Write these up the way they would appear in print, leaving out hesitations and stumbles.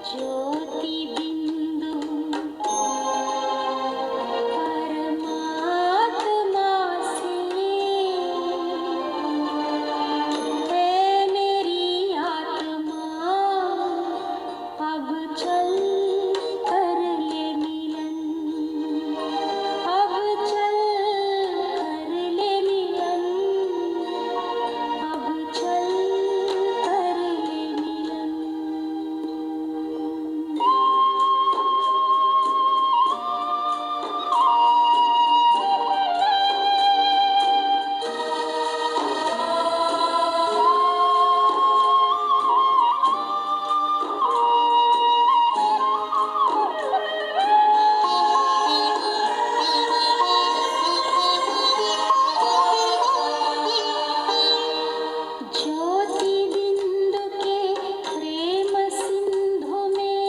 ज्योति बिंदु परमात्मा से है मेरी आत्मा, अब चल कर ले मिलन, अब चल कर ले मिलन, अब चल कर ले मिलन। ज्योति बिंदु के प्रेम सिंधु में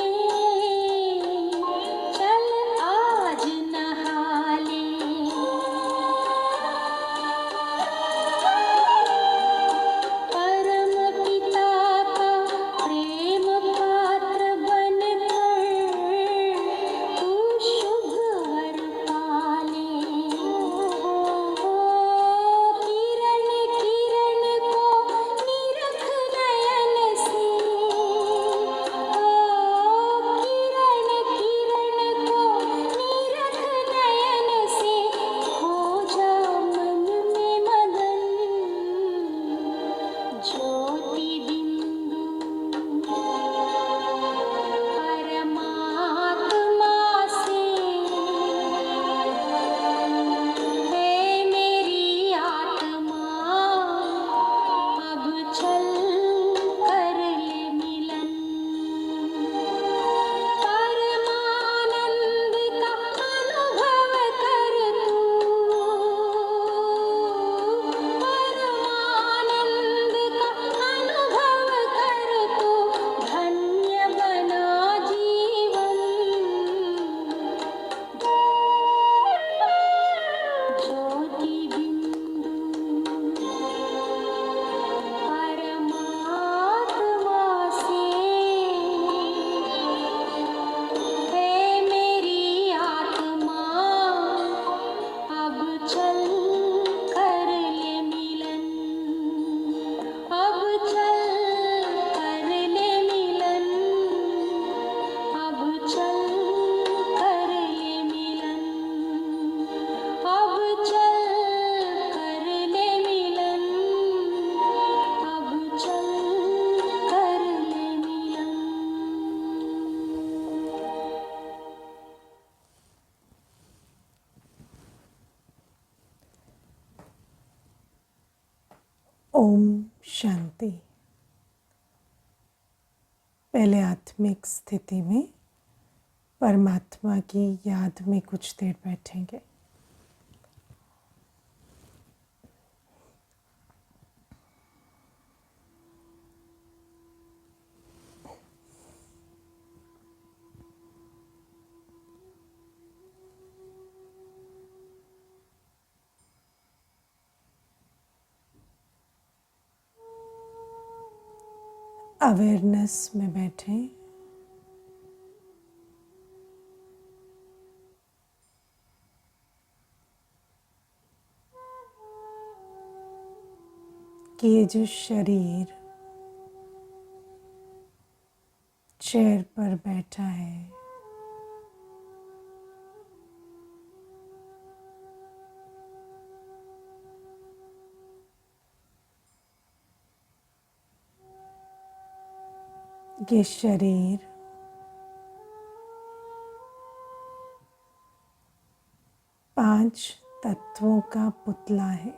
चल आज नहा ले, परम पिता का प्रेम पात्र बनकर तू शुभ वर पाले। किरण किरण को निरख नयन से, किरण किरण को निरख नयन से, हो जा मन में मगन। ज्योति बिंदु परमात्मा से है मेरी आत्मा, अब चल कर ले मिलन। परमानंद का अनुभव कर तू, परमानंद का अनुभव कर तू, धन्य बना जीवन। ज्योति बिंदु परमात्मा से है मेरी आत्मा, अब चल कर ले मिलन, अब चल कर ले मिलन, अब चल कर ले मिलन, अब चल कर ले मिलन, अब चल कर ले मिलन। ओम शांति। पहले आत्मिक स्थिति में परमात्मा की याद में कुछ देर बैठेंगे। अवेयरनेस में बैठें। कि ये जो शरीर चेयर पर बैठा है, ये शरीर पांच तत्वों का पुतला है।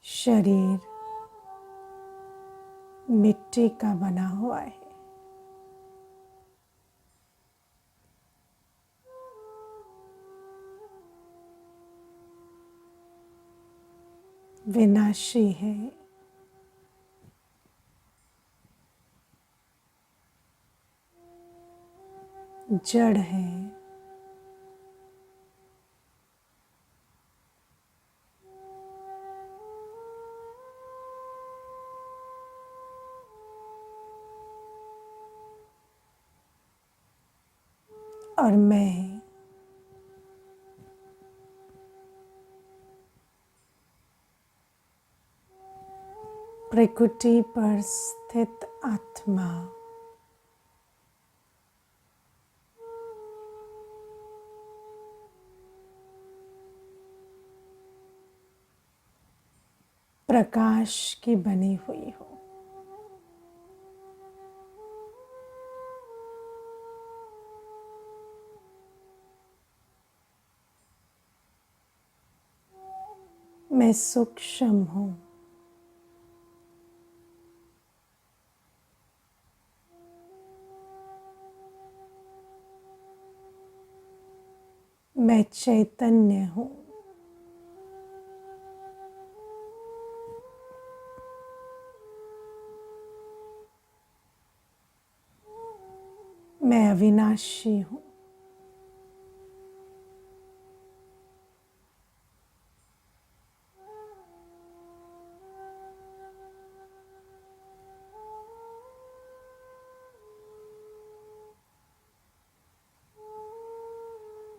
शरीर मिट्टी का बना हुआ है। विनाशी है। जड़ है, और मैं प्रकृति पर स्थित आत्मा। प्रकाश की बनी हुई हो। मैं सूक्ष्म हूँ, मैं चैतन्य हूँ, मैं अविनाशी हूँ।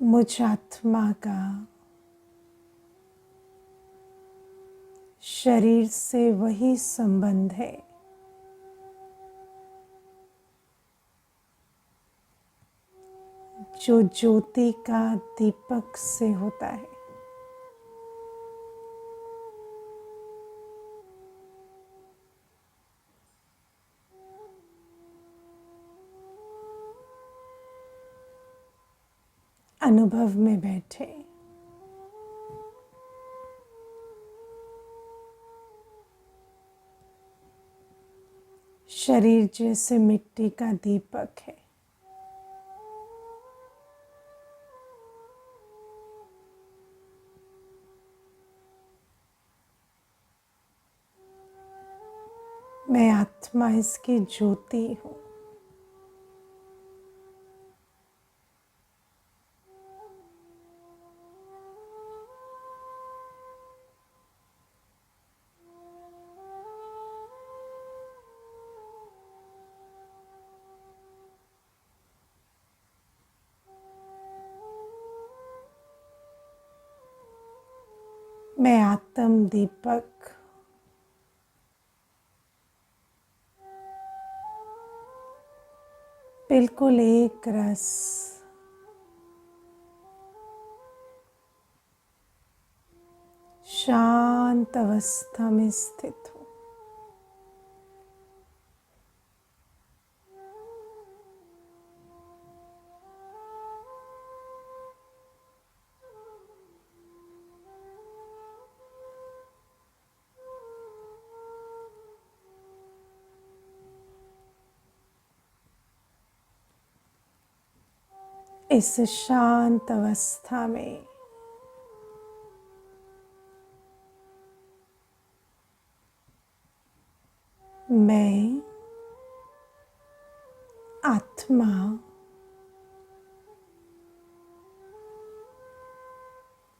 मुझ आत्मा का शरीर से वही संबंध है जो ज्योति का दीपक से होता है। अनुभव में बैठे शरीर जैसे मिट्टी का दीपक है। मैं आत्मा इसकी ज्योति हूँ। मैं आत्म दीपक बिल्कुल एक रस शांत अवस्था में स्थित हूँ। इस शांत अवस्था में मैं आत्मा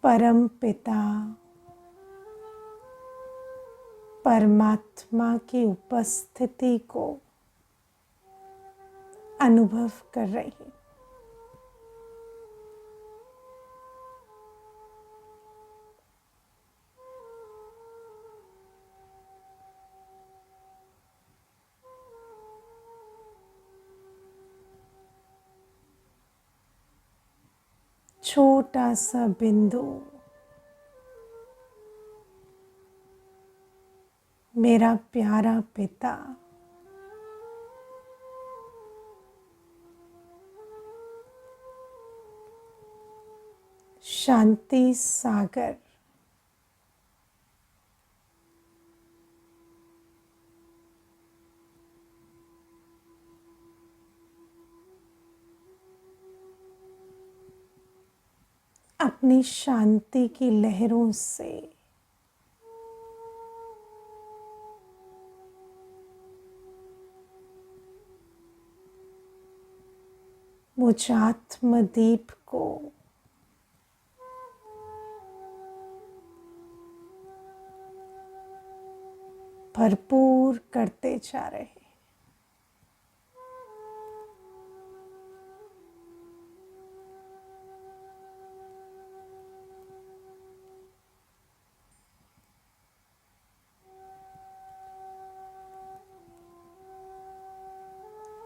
परम पिता परमात्मा की उपस्थिति को अनुभव कर रही हूँ। छोटा सा बिंदु मेरा प्यारा पिता शांति सागर अपनी शांति की लहरों से मुझ आत्मदीप को भरपूर करते जा रहे हैं।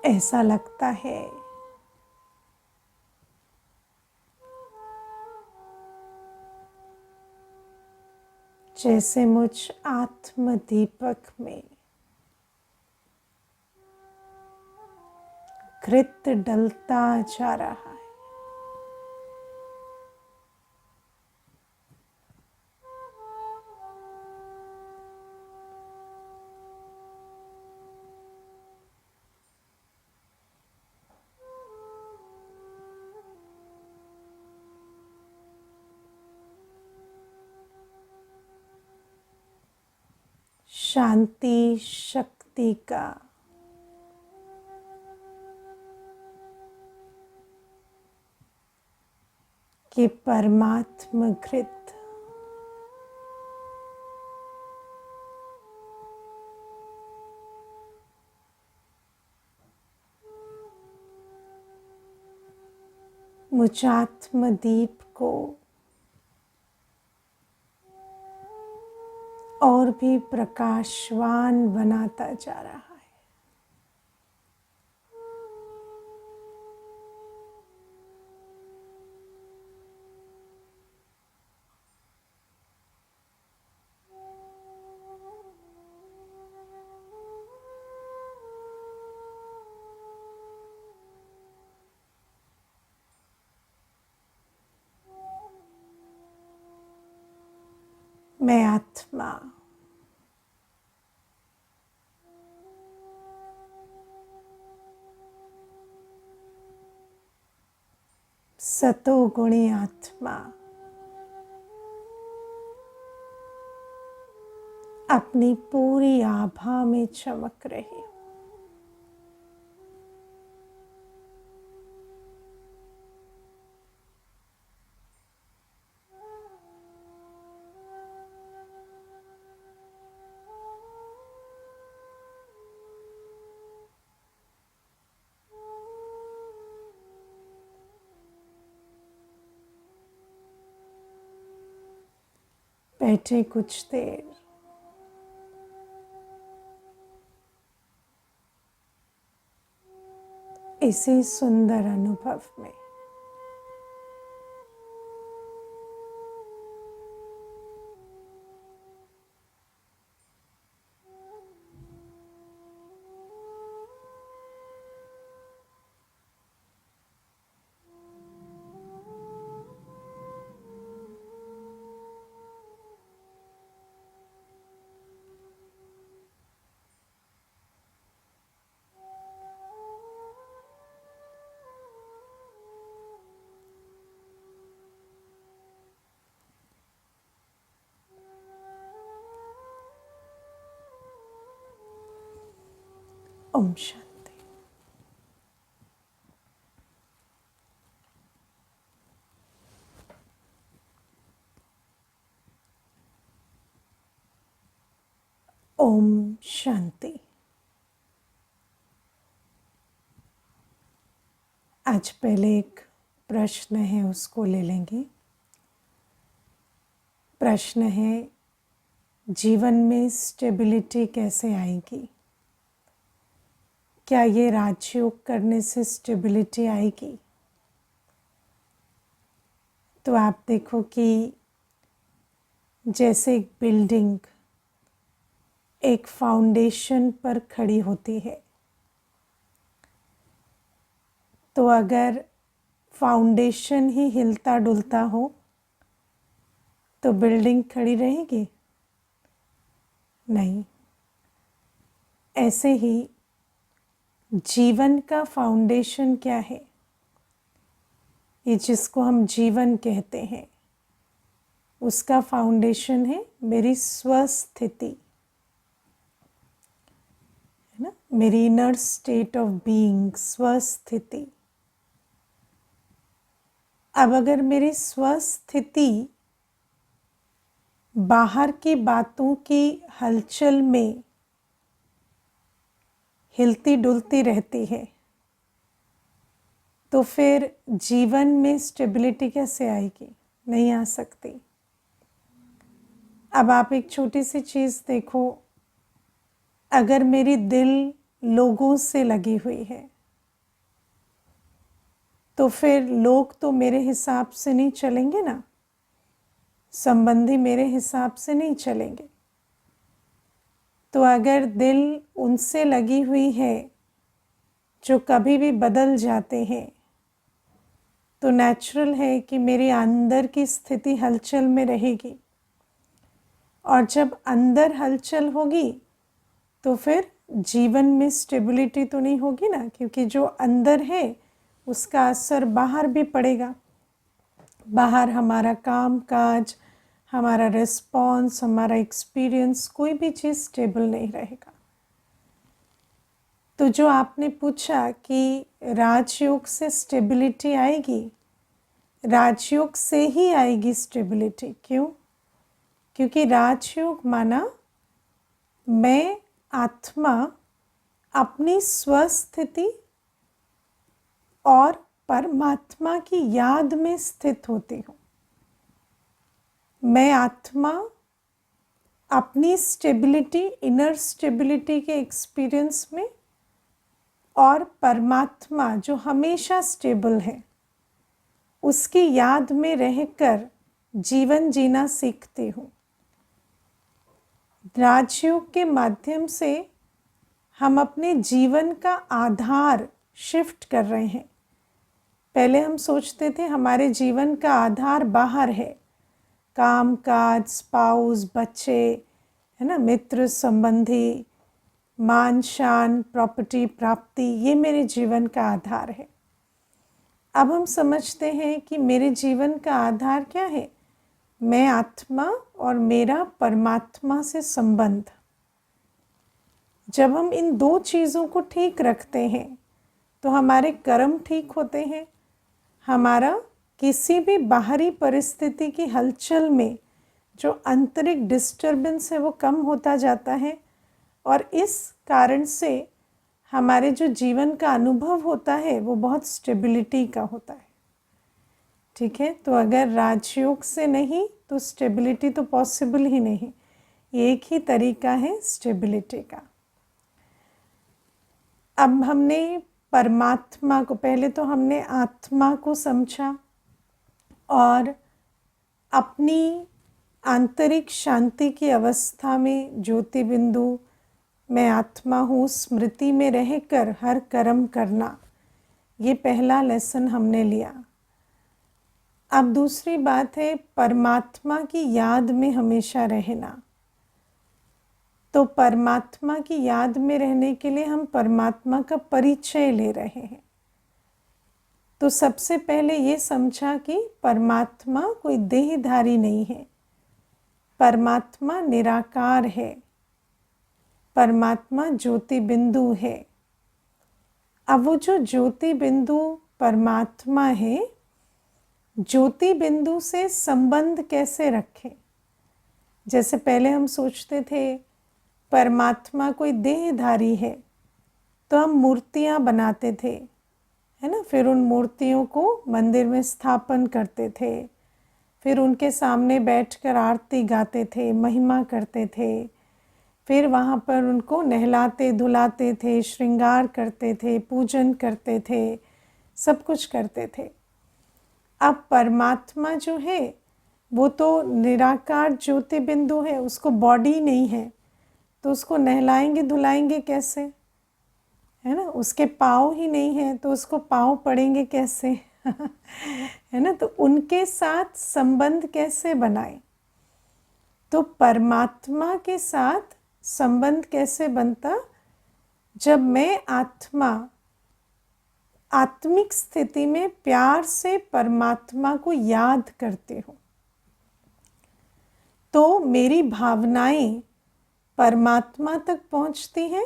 ऐसा लगता है जैसे मुझ आत्मदीपक में घृत डलता जा रहा है। शांति शक्ति का कि परमात्म घृत मुझ आत्मदीप को और भी प्रकाशवान बनाता जा रहा है। मैं आत्मा सतोगुणी आत्मा अपनी पूरी आभा में चमक रही हूँ। बैठे कुछ देर इसी सुंदर अनुभव में। ओम शांति। ओम शांति। आज पहले एक प्रश्न है, उसको ले लेंगे। प्रश्न है, जीवन में स्टेबिलिटी कैसे आएगी? क्या ये राजयोग करने से स्टेबिलिटी आएगी? तो आप देखो कि जैसे एक बिल्डिंग एक फाउंडेशन पर खड़ी होती है, तो अगर फाउंडेशन ही हिलता डुलता हो तो बिल्डिंग खड़ी रहेगी? नहीं। ऐसे ही जीवन का फाउंडेशन क्या है? ये जिसको हम जीवन कहते हैं, उसका फाउंडेशन है मेरी स्वस्थिति, है ना, मेरी इनर स्टेट ऑफ बीइंग, स्वस्थिति। अब अगर मेरी स्वस्थिति बाहर की बातों की हलचल में हिलती डुलती रहती है तो फिर जीवन में स्टेबिलिटी कैसे आएगी? नहीं आ सकती। अब आप एक छोटी सी चीज़ देखो, अगर मेरी दिल लोगों से लगी हुई है तो फिर लोग तो मेरे हिसाब से नहीं चलेंगे ना, संबंधी मेरे हिसाब से नहीं चलेंगे। तो अगर दिल उनसे लगी हुई है जो कभी भी बदल जाते हैं तो नेचुरल है कि मेरी अंदर की स्थिति हलचल में रहेगी। और जब अंदर हलचल होगी तो फिर जीवन में स्टेबिलिटी तो नहीं होगी ना, क्योंकि जो अंदर है उसका असर बाहर भी पड़ेगा। बाहर हमारा काम काज, हमारा रिस्पॉन्स, हमारा एक्सपीरियंस, कोई भी चीज़ स्टेबल नहीं रहेगा। तो जो आपने पूछा कि राजयोग से स्टेबिलिटी आएगी, राजयोग से ही आएगी स्टेबिलिटी। क्यों? क्योंकि राजयोग माना मैं आत्मा अपनी स्वस्थिति और परमात्मा की याद में स्थित होती हूँ। मैं आत्मा अपनी स्टेबिलिटी, इनर स्टेबिलिटी के एक्सपीरियंस में, और परमात्मा जो हमेशा स्टेबल है उसकी याद में रहकर जीवन जीना सीखती हूँ। राजयोग के माध्यम से हम अपने जीवन का आधार शिफ्ट कर रहे हैं। पहले हम सोचते थे हमारे जीवन का आधार बाहर है, काम काज, स्पाउस, बच्चे, है ना, मित्र संबंधी, मान शान, प्रॉपर्टी प्राप्ति, ये मेरे जीवन का आधार है। अब हम समझते हैं कि मेरे जीवन का आधार क्या है? मैं आत्मा और मेरा परमात्मा से संबंध। जब हम इन दो चीज़ों को ठीक रखते हैं तो हमारे कर्म ठीक होते हैं, हमारा किसी भी बाहरी परिस्थिति की हलचल में जो आंतरिक डिस्टर्बेंस है वो कम होता जाता है, और इस कारण से हमारे जो जीवन का अनुभव होता है वो बहुत स्टेबिलिटी का होता है। ठीक है, तो अगर राजयोग से नहीं तो स्टेबिलिटी तो पॉसिबल ही नहीं। एक ही तरीका है स्टेबिलिटी का। अब हमने परमात्मा को, पहले तो हमने आत्मा को समझा और अपनी आंतरिक शांति की अवस्था में ज्योति बिंदु, मैं आत्मा हूँ, स्मृति में रहकर हर कर्म करना, ये पहला लेसन हमने लिया। अब दूसरी बात है परमात्मा की याद में हमेशा रहना। तो परमात्मा की याद में रहने के लिए हम परमात्मा का परिचय ले रहे हैं। तो सबसे पहले ये समझा कि परमात्मा कोई देहधारी नहीं है, परमात्मा निराकार है, परमात्मा ज्योति बिंदु है। अब वो जो ज्योति बिंदु परमात्मा है, ज्योति बिंदु से संबंध कैसे रखें? जैसे पहले हम सोचते थे परमात्मा कोई देहधारी है तो हम मूर्तियां बनाते थे, है ना, फिर उन मूर्तियों को मंदिर में स्थापन करते थे, फिर उनके सामने बैठकर आरती गाते थे, महिमा करते थे, फिर वहाँ पर उनको नहलाते धुलाते थे, श्रृंगार करते थे, पूजन करते थे, सब कुछ करते थे। अब परमात्मा जो है वो तो निराकार ज्योति बिंदु है, उसको बॉडी नहीं है, तो उसको नहलाएंगे धुलाएंगे कैसे, है ना, उसके पाँव ही नहीं है तो उसको पाँव पड़ेंगे कैसे है ना, तो उनके साथ संबंध कैसे बनाएं? तो परमात्मा के साथ संबंध कैसे बनता? जब मैं आत्मा आत्मिक स्थिति में प्यार से परमात्मा को याद करती हूँ तो मेरी भावनाएं परमात्मा तक पहुँचती हैं,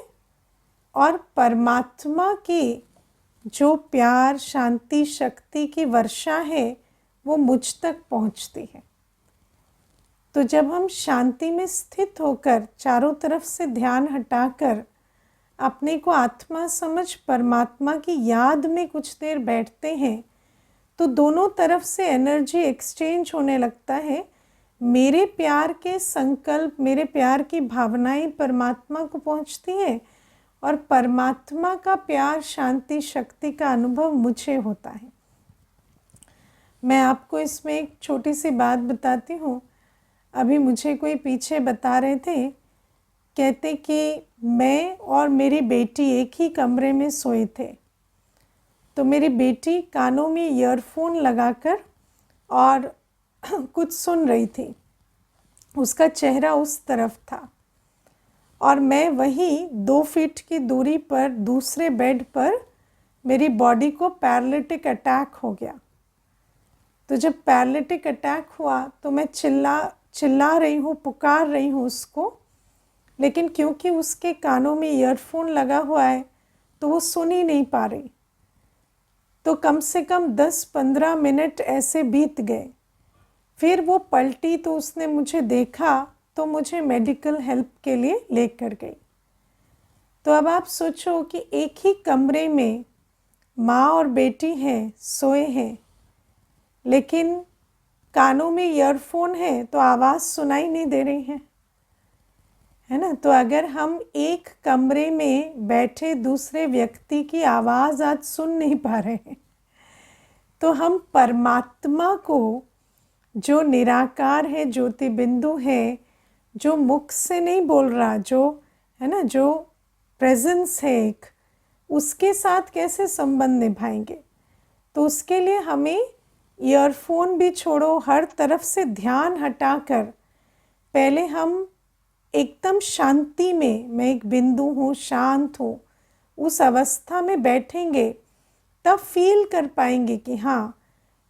और परमात्मा की जो प्यार शांति शक्ति की वर्षा है वो मुझ तक पहुंचती है। तो जब हम शांति में स्थित होकर चारों तरफ से ध्यान हटाकर अपने को आत्मा समझ परमात्मा की याद में कुछ देर बैठते हैं, तो दोनों तरफ से एनर्जी एक्सचेंज होने लगता है। मेरे प्यार के संकल्प, मेरे प्यार की भावनाएं परमात्मा को पहुंचती है और परमात्मा का प्यार, शांति, शक्ति का अनुभव मुझे होता है। मैं आपको इसमें एक छोटी सी बात बताती हूँ। अभी मुझे कोई पीछे बता रहे थे, कहते कि मैं और मेरी बेटी एक ही कमरे में सोए थे। तो मेरी बेटी कानों में ईयरफोन लगाकर और कुछ सुन रही थी। उसका चेहरा उस तरफ था और मैं वहीं 2 फीट की दूरी पर दूसरे बेड पर, मेरी बॉडी को पैरालिटिक अटैक हो गया। तो जब पैरालिटिक अटैक हुआ तो मैं चिल्ला रही हूँ, पुकार रही हूँ उसको, लेकिन क्योंकि उसके कानों में ईयरफोन लगा हुआ है तो वो सुन ही नहीं पा रही। तो कम से कम 10-15 मिनट ऐसे बीत गए। फिर वो पलटी तो उसने मुझे देखा तो मुझे मेडिकल हेल्प के लिए लेकर गई। तो अब आप सोचो कि एक ही कमरे में माँ और बेटी हैं, सोए हैं, लेकिन कानों में ईयरफोन है तो आवाज़ सुनाई नहीं दे रही है ना। तो अगर हम एक कमरे में बैठे दूसरे व्यक्ति की आवाज़ आज सुन नहीं पा रहे हैं, तो हम परमात्मा को, जो निराकार है, ज्योति बिंदु है, जो मुख से नहीं बोल रहा, जो है ना, जो प्रेजेंस है एक, उसके साथ कैसे संबंध निभाएंगे। तो उसके लिए हमें ईयरफोन भी छोड़ो, हर तरफ से ध्यान हटाकर पहले हम एकदम शांति में, मैं एक बिंदु हूँ, शांत हूँ, उस अवस्था में बैठेंगे, तब फील कर पाएंगे कि हाँ,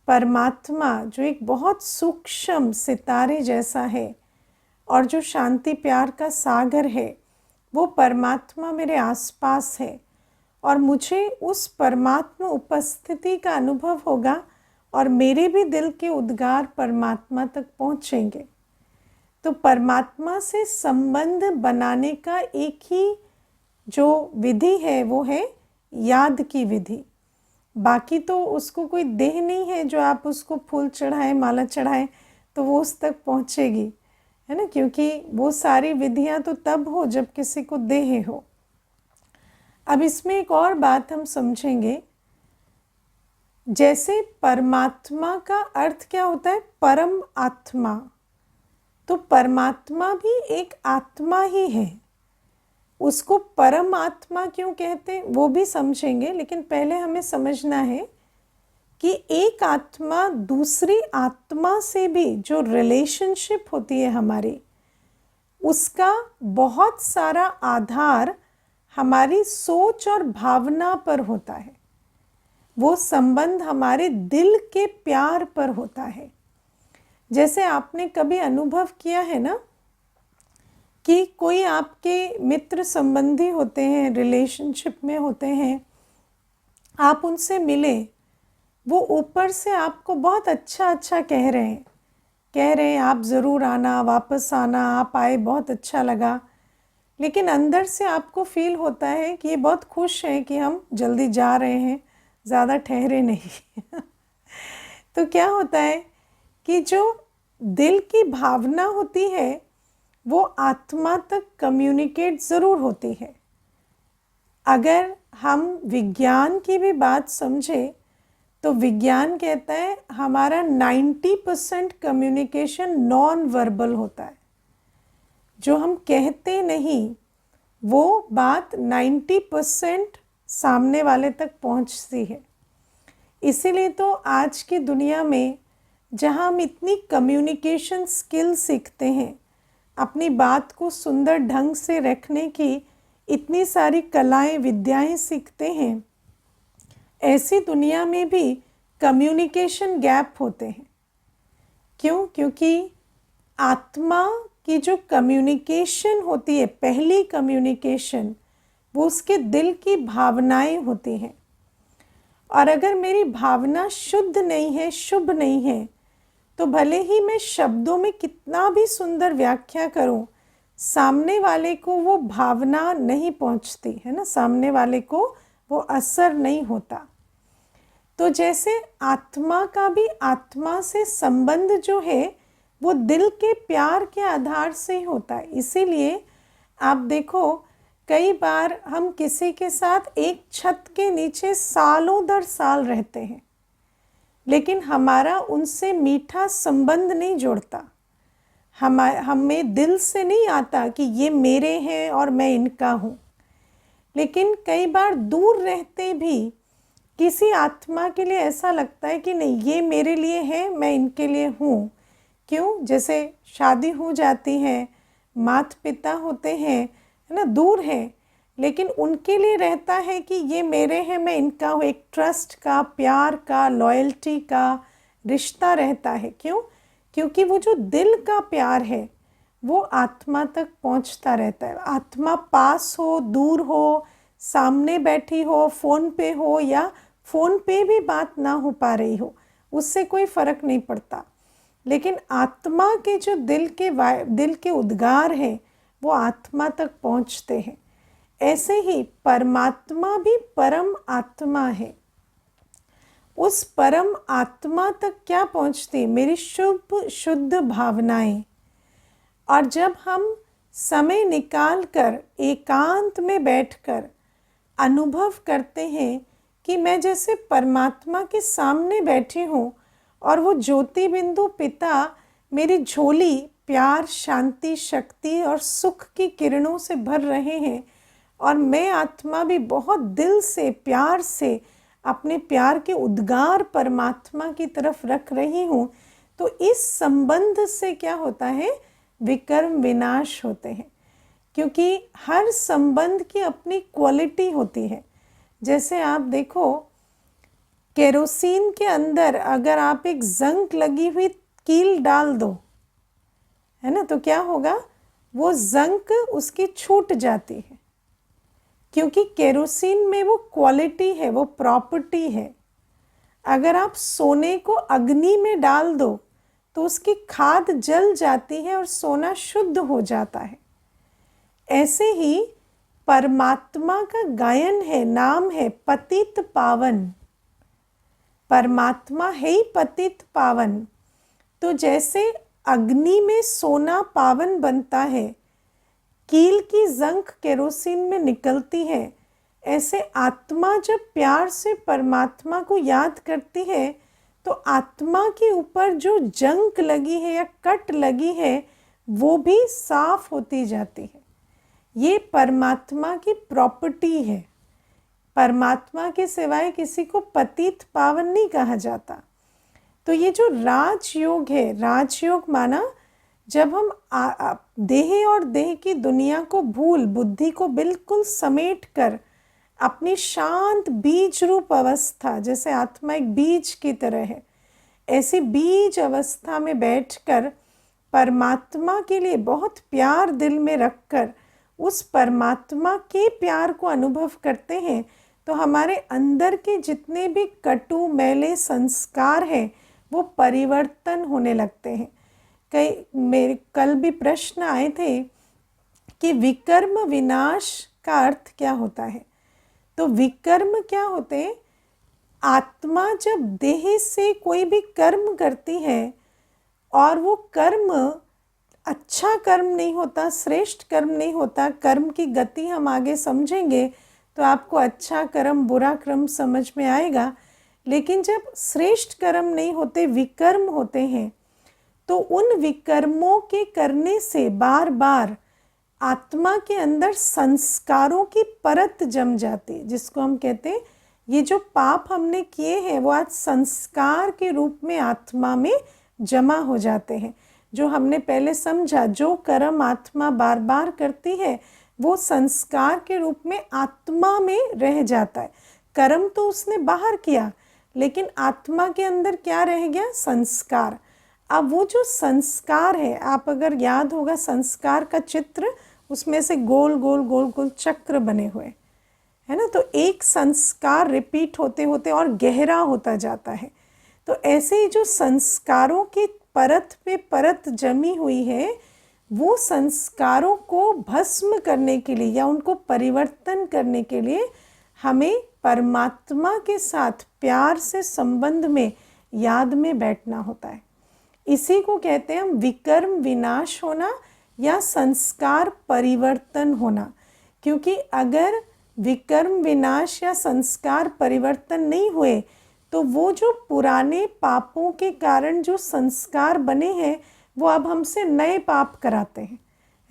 परमात्मा जो एक बहुत सूक्ष्म सितारे जैसा है और जो शांति प्यार का सागर है, वो परमात्मा मेरे आसपास है और मुझे उस परमात्मा उपस्थिति का अनुभव होगा और मेरे भी दिल के उद्गार परमात्मा तक पहुँचेंगे। तो परमात्मा से संबंध बनाने का एक ही जो विधि है वो है याद की विधि। बाकी तो उसको कोई देह नहीं है जो आप उसको फूल चढ़ाएं, माला चढ़ाएं तो वो उस तक पहुँचेगी, है ना, क्योंकि वो सारी विधियां तो तब हो जब किसी को देह हो। अब इसमें एक और बात हम समझेंगे, जैसे परमात्मा का अर्थ क्या होता है, परम आत्मा, तो परमात्मा भी एक आत्मा ही है। उसको परम आत्मा क्यों कहते हैं वो भी समझेंगे, लेकिन पहले हमें समझना है कि एक आत्मा दूसरी आत्मा से भी जो रिलेशनशिप होती है हमारी, उसका बहुत सारा आधार हमारी सोच और भावना पर होता है। वो संबंध हमारे दिल के प्यार पर होता है। जैसे आपने कभी अनुभव किया है ना कि कोई आपके मित्र संबंधी होते हैं, रिलेशनशिप में होते हैं, आप उनसे मिले, वो ऊपर से आपको बहुत अच्छा कह रहे हैं आप ज़रूर आना, वापस आना, आप आए, बहुत अच्छा लगा, लेकिन अंदर से आपको फील होता है कि ये बहुत खुश हैं कि हम जल्दी जा रहे हैं, ज़्यादा ठहरे नहीं। तो क्या होता है कि जो दिल की भावना होती है वो आत्मा तक कम्युनिकेट ज़रूर होती है। अगर हम विज्ञान की भी बात समझें तो विज्ञान कहता है हमारा 90% कम्युनिकेशन नॉन वर्बल होता है। जो हम कहते नहीं वो बात 90% सामने वाले तक पहुंचती है। इसीलिए तो आज की दुनिया में जहां हम इतनी कम्युनिकेशन स्किल सीखते हैं, अपनी बात को सुंदर ढंग से रखने की इतनी सारी कलाएं, विद्याएं सीखते हैं, ऐसी दुनिया में भी कम्युनिकेशन गैप होते हैं। क्यों? क्योंकि आत्मा की जो कम्युनिकेशन होती है, पहली कम्युनिकेशन, वो उसके दिल की भावनाएं होती हैं। और अगर मेरी भावना शुद्ध नहीं है, शुभ नहीं है, तो भले ही मैं शब्दों में कितना भी सुंदर व्याख्या करूं, सामने वाले को वो भावना नहीं पहुंचती है ना, सामने वाले को वो असर नहीं होता। तो जैसे आत्मा का भी आत्मा से संबंध जो है वो दिल के प्यार के आधार से ही होता है। इसीलिए आप देखो, कई बार हम किसी के साथ एक छत के नीचे सालों दर साल रहते हैं, लेकिन हमारा उनसे मीठा संबंध नहीं जुड़ता। हमें दिल से नहीं आता कि ये मेरे हैं और मैं इनका हूँ। लेकिन कई बार दूर रहते भी किसी आत्मा के लिए ऐसा लगता है कि नहीं, ये मेरे लिए है, मैं इनके लिए हूँ। क्यों? जैसे शादी हो जाती है, माता पिता होते हैं, है ना, दूर हैं, लेकिन उनके लिए रहता है कि ये मेरे हैं, मैं इनका हूँ। एक ट्रस्ट का, प्यार का, लॉयल्टी का रिश्ता रहता है। क्यों? क्योंकि वो जो दिल का प्यार है वो आत्मा तक पहुंचता रहता है। आत्मा पास हो, दूर हो, सामने बैठी हो, फ़ोन पे हो या फ़ोन पे भी बात ना हो पा रही हो, उससे कोई फ़र्क नहीं पड़ता। लेकिन आत्मा के जो दिल के उद्गार हैं वो आत्मा तक पहुंचते हैं। ऐसे ही परमात्मा भी परम आत्मा है। उस परम आत्मा तक क्या पहुंचती? मेरी शुद्ध भावनाएं। और जब हम समय निकाल कर एकांत में बैठकर अनुभव करते हैं कि मैं जैसे परमात्मा के सामने बैठी हूँ और वो ज्योति बिंदु पिता मेरी झोली प्यार, शांति, शक्ति और सुख की किरणों से भर रहे हैं, और मैं आत्मा भी बहुत दिल से, प्यार से अपने प्यार के उद्गार परमात्मा की तरफ रख रही हूँ, तो इस संबंध से क्या होता है? विकर्म विनाश होते हैं। क्योंकि हर संबंध की अपनी क्वालिटी होती है। जैसे आप देखो, केरोसिन के अंदर अगर आप एक जंग लगी हुई कील डाल दो, है ना, तो क्या होगा? वो जंग उसकी छूट जाती है, क्योंकि केरोसिन में वो क्वालिटी है, वो प्रॉपर्टी है। अगर आप सोने को अग्नि में डाल दो तो उसकी खाद जल जाती है और सोना शुद्ध हो जाता है। ऐसे ही परमात्मा का गायन है, नाम है पतित पावन। परमात्मा है ही पतित पावन। तो जैसे अग्नि में सोना पावन बनता है, कील की जंग केरोसिन में निकलती है, ऐसे आत्मा जब प्यार से परमात्मा को याद करती है तो आत्मा के ऊपर जो जंग लगी है या कट लगी है वो भी साफ होती जाती है। ये परमात्मा की प्रॉपर्टी है। परमात्मा के सिवाय किसी को पतित पावन नहीं कहा जाता। तो ये जो राजयोग है, राजयोग माना जब हम देह और देह की दुनिया को भूल, बुद्धि को बिल्कुल समेट कर अपनी शांत बीज रूप अवस्था, जैसे आत्मा एक बीज की तरह है, ऐसी बीज अवस्था में बैठकर परमात्मा के लिए बहुत प्यार दिल में रखकर उस परमात्मा के प्यार को अनुभव करते हैं, तो हमारे अंदर के जितने भी कटु मैले संस्कार हैं वो परिवर्तन होने लगते हैं। मेरे कल भी प्रश्न आए थे कि विकर्म विनाश का अर्थ क्या होता है। तो विकर्म क्या होते हैं? आत्मा जब देह से कोई भी कर्म करती है और वो कर्म अच्छा कर्म नहीं होता, श्रेष्ठ कर्म नहीं होता, कर्म की गति हम आगे समझेंगे तो आपको अच्छा कर्म बुरा कर्म समझ में आएगा। लेकिन जब श्रेष्ठ कर्म नहीं होते, विकर्म होते हैं, तो उन विकर्मों के करने से बार बार आत्मा के अंदर संस्कारों की परत जम जाती, जिसको हम कहते हैं ये जो पाप हमने किए हैं वो आज संस्कार के रूप में आत्मा में जमा हो जाते हैं। जो हमने पहले समझा, जो कर्म आत्मा बार बार करती है वो संस्कार के रूप में आत्मा में रह जाता है। कर्म तो उसने बाहर किया, लेकिन आत्मा के अंदर क्या रह गया? संस्कार। अब वो जो संस्कार है, आप अगर याद होगा संस्कार का चित्र, उसमें से गोल गोल गोल गोल चक्र बने हुए, है ना। तो एक संस्कार रिपीट होते होते और गहरा होता जाता है। तो ऐसे ही जो संस्कारों की परत पे परत जमी हुई है, वो संस्कारों को भस्म करने के लिए या उनको परिवर्तन करने के लिए हमें परमात्मा के साथ प्यार से संबंध में, याद में बैठना होता है। इसी को कहते हैं हम विकर्म विनाश होना या संस्कार परिवर्तन होना। क्योंकि अगर विकर्म विनाश या संस्कार परिवर्तन नहीं हुए तो वो जो पुराने पापों के कारण जो संस्कार बने हैं वो अब हमसे नए पाप कराते हैं,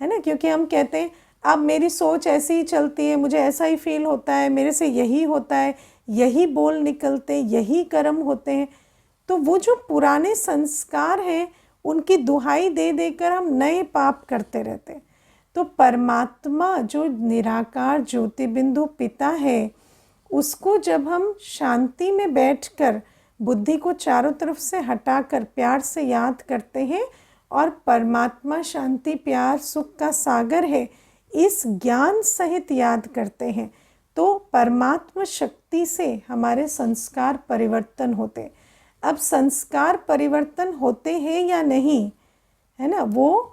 है ना। क्योंकि हम कहते हैं अब मेरी सोच ऐसी ही चलती है, मुझे ऐसा ही फील होता है, मेरे से यही होता है, यही बोल निकलते, यही कर्म होते हैं। तो वो जो पुराने संस्कार हैं उनकी दुहाई दे देकर हम नए पाप करते रहते हैं। तो परमात्मा जो निराकार ज्योतिबिंदु पिता है, उसको जब हम शांति में बैठकर बुद्धि को चारों तरफ से हटाकर प्यार से याद करते हैं, और परमात्मा शांति प्यार सुख का सागर है, इस ज्ञान सहित याद करते हैं, तो परमात्मा शक्ति से हमारे संस्कार परिवर्तन होते। अब संस्कार परिवर्तन होते हैं या नहीं, है ना, वो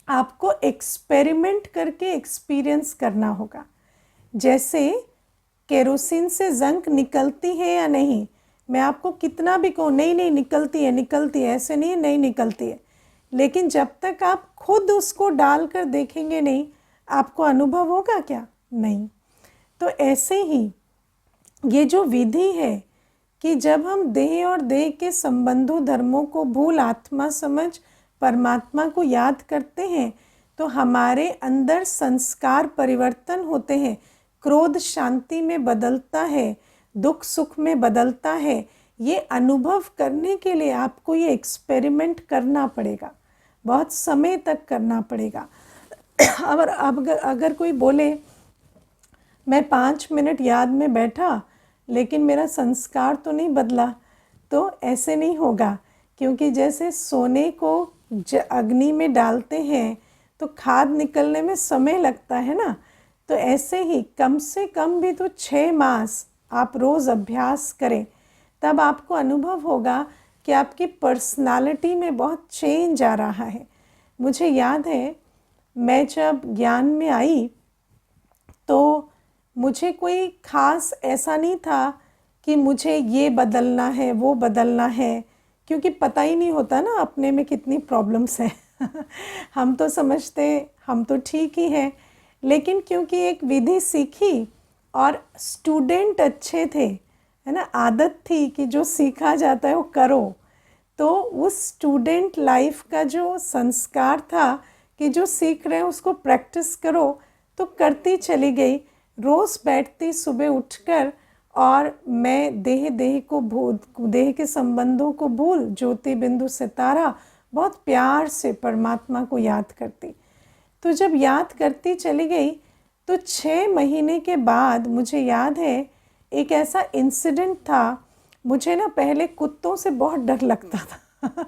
आपको एक्सपेरिमेंट करके एक्सपीरियंस करना होगा। जैसे केरोसिन से जंक निकलती है या नहीं, मैं आपको कितना भी कहूँ नहीं नहीं निकलती है, ऐसे नहीं निकलती है, लेकिन जब तक आप खुद उसको डालकर देखेंगे नहीं, आपको अनुभव होगा क्या? नहीं। तो ऐसे ही ये जो विधि है कि जब हम देह और देह के संबंधों धर्मों को भूल आत्मा समझ परमात्मा को याद करते हैं, तो हमारे अंदर संस्कार परिवर्तन होते हैं। क्रोध शांति में बदलता है, दुख सुख में बदलता है। ये अनुभव करने के लिए आपको ये एक्सपेरिमेंट करना पड़ेगा, बहुत समय तक करना पड़ेगा। और अब अगर कोई बोले मैं 5 मिनट याद में बैठा लेकिन मेरा संस्कार तो नहीं बदला, तो ऐसे नहीं होगा। क्योंकि जैसे सोने को अग्नि में डालते हैं तो खाद निकलने में समय लगता है ना, तो ऐसे ही कम से कम भी तो 6 मास आप रोज़ अभ्यास करें, तब आपको अनुभव होगा कि आपकी पर्सनालिटी में बहुत चेंज आ रहा है। मुझे याद है मैं जब ज्ञान में आई तो मुझे कोई ख़ास ऐसा नहीं था कि मुझे ये बदलना है वो बदलना है, क्योंकि पता ही नहीं होता ना अपने में कितनी प्रॉब्लम्स हैं। हम तो समझते हम तो ठीक ही हैं, लेकिन क्योंकि एक विधि सीखी और स्टूडेंट अच्छे थे, है ना, आदत थी कि जो सीखा जाता है वो करो, तो उस स्टूडेंट लाइफ का जो संस्कार था कि जो सीख रहे हैं उसको प्रैक्टिस करो, तो करती चली गई। रोज़ बैठती सुबह उठकर और मैं देह को भूल, देह के संबंधों को भूल ज्योति बिंदु सितारा बहुत प्यार से परमात्मा को याद करती। तो जब याद करती चली गई तो 6 महीने के बाद मुझे याद है एक ऐसा इंसिडेंट था। मुझे ना पहले कुत्तों से बहुत डर लगता था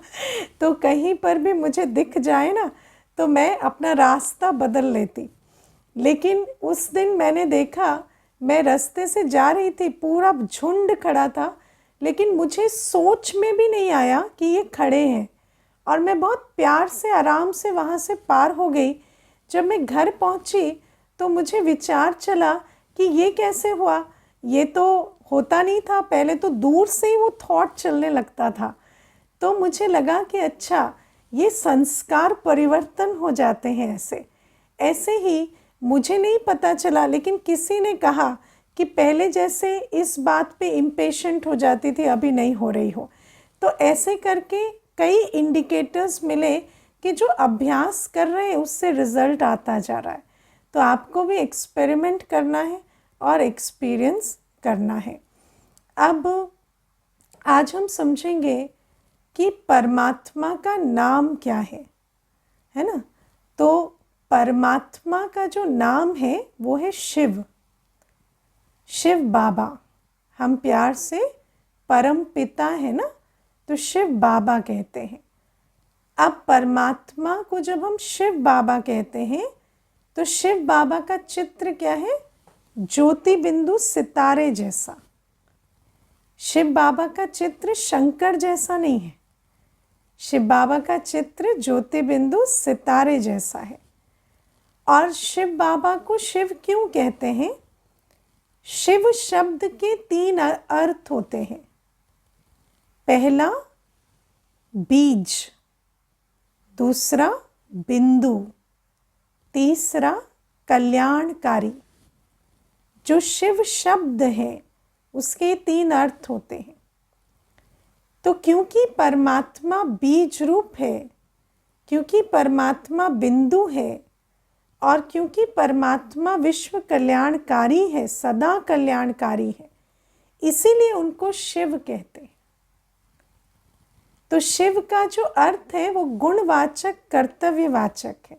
तो कहीं पर भी मुझे दिख जाए ना तो मैं अपना रास्ता बदल लेती। लेकिन उस दिन मैंने देखा, मैं रास्ते से जा रही थी, पूरा झुंड खड़ा था, लेकिन मुझे सोच में भी नहीं आया कि ये खड़े हैं, और मैं बहुत प्यार से आराम से वहाँ से पार हो गई। जब मैं घर पहुँची तो मुझे विचार चला कि ये कैसे हुआ, ये तो होता नहीं था, पहले तो दूर से ही वो थॉट चलने लगता था। तो मुझे लगा कि अच्छा ये संस्कार परिवर्तन हो जाते हैं। ऐसे ही मुझे नहीं पता चला, लेकिन किसी ने कहा कि पहले जैसे इस बात पे इम्पेशेंट हो जाती थी, अभी नहीं हो रही हो। तो ऐसे करके कई इंडिकेटर्स मिले कि जो अभ्यास कर रहे हैं उससे रिजल्ट आता जा रहा है। तो आपको भी एक्सपेरिमेंट करना है और एक्सपीरियंस करना है। अब आज हम समझेंगे कि परमात्मा का नाम क्या है ना। तो परमात्मा का जो नाम है वो है शिव, शिव बाबा। हम प्यार से परम पिता है ना, तो शिव बाबा कहते हैं। अब परमात्मा को जब हम शिव बाबा कहते हैं तो शिव बाबा का चित्र क्या है? ज्योति बिंदु सितारे जैसा। शिव बाबा का चित्र शंकर जैसा नहीं है, शिव बाबा का चित्र ज्योति बिंदु सितारे जैसा है। और शिव बाबा को शिव क्यों कहते हैं? शिव शब्द के 3 अर्थ होते हैं। पहला बीज, दूसरा बिंदु, तीसरा कल्याणकारी। जो शिव शब्द है उसके 3 अर्थ होते हैं। तो क्योंकि परमात्मा बीज रूप है, क्योंकि परमात्मा बिंदु है और क्योंकि परमात्मा विश्व कल्याणकारी है, सदा कल्याणकारी है, इसीलिए उनको शिव कहते हैं। तो शिव का जो अर्थ है वो गुणवाचक कर्तव्यवाचक है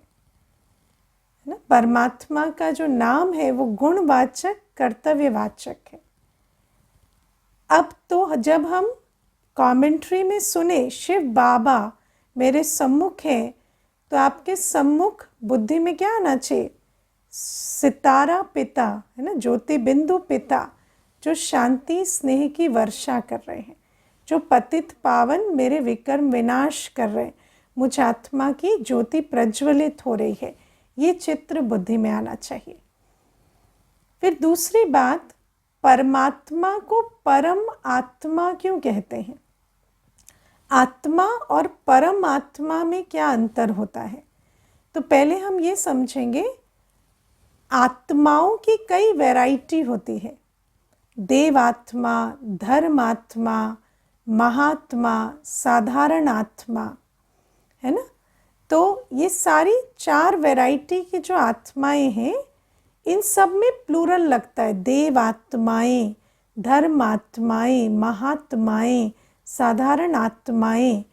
ना। परमात्मा का जो नाम है वो गुणवाचक कर्तव्यवाचक है। अब तो जब हम कमेंट्री में सुने शिव बाबा मेरे सम्मुख है, तो आपके सम्मुख बुद्धि में क्या आना चाहिए? सितारा पिता है ना, ज्योति बिंदु पिता, जो शांति स्नेह की वर्षा कर रहे हैं, जो पतित पावन मेरे विकर्म विनाश कर रहे हैं, मुझ आत्मा की ज्योति प्रज्वलित हो रही है, ये चित्र बुद्धि में आना चाहिए। फिर दूसरी बात, परमात्मा को परम आत्मा क्यों कहते हैं? आत्मा और परम आत्मा में क्या अंतर होता है? तो पहले हम ये समझेंगे, आत्माओं की कई वैरायटी होती है। देवात्मा, धर्मात्मा, महात्मा, साधारण आत्मा, है ना। तो ये सारी 4 वैरायटी की जो आत्माएं हैं, इन सब में प्लूरल लगता है। देवात्माएं, धर्मात्माएं, महात्माएं, साधारण आत्माएं।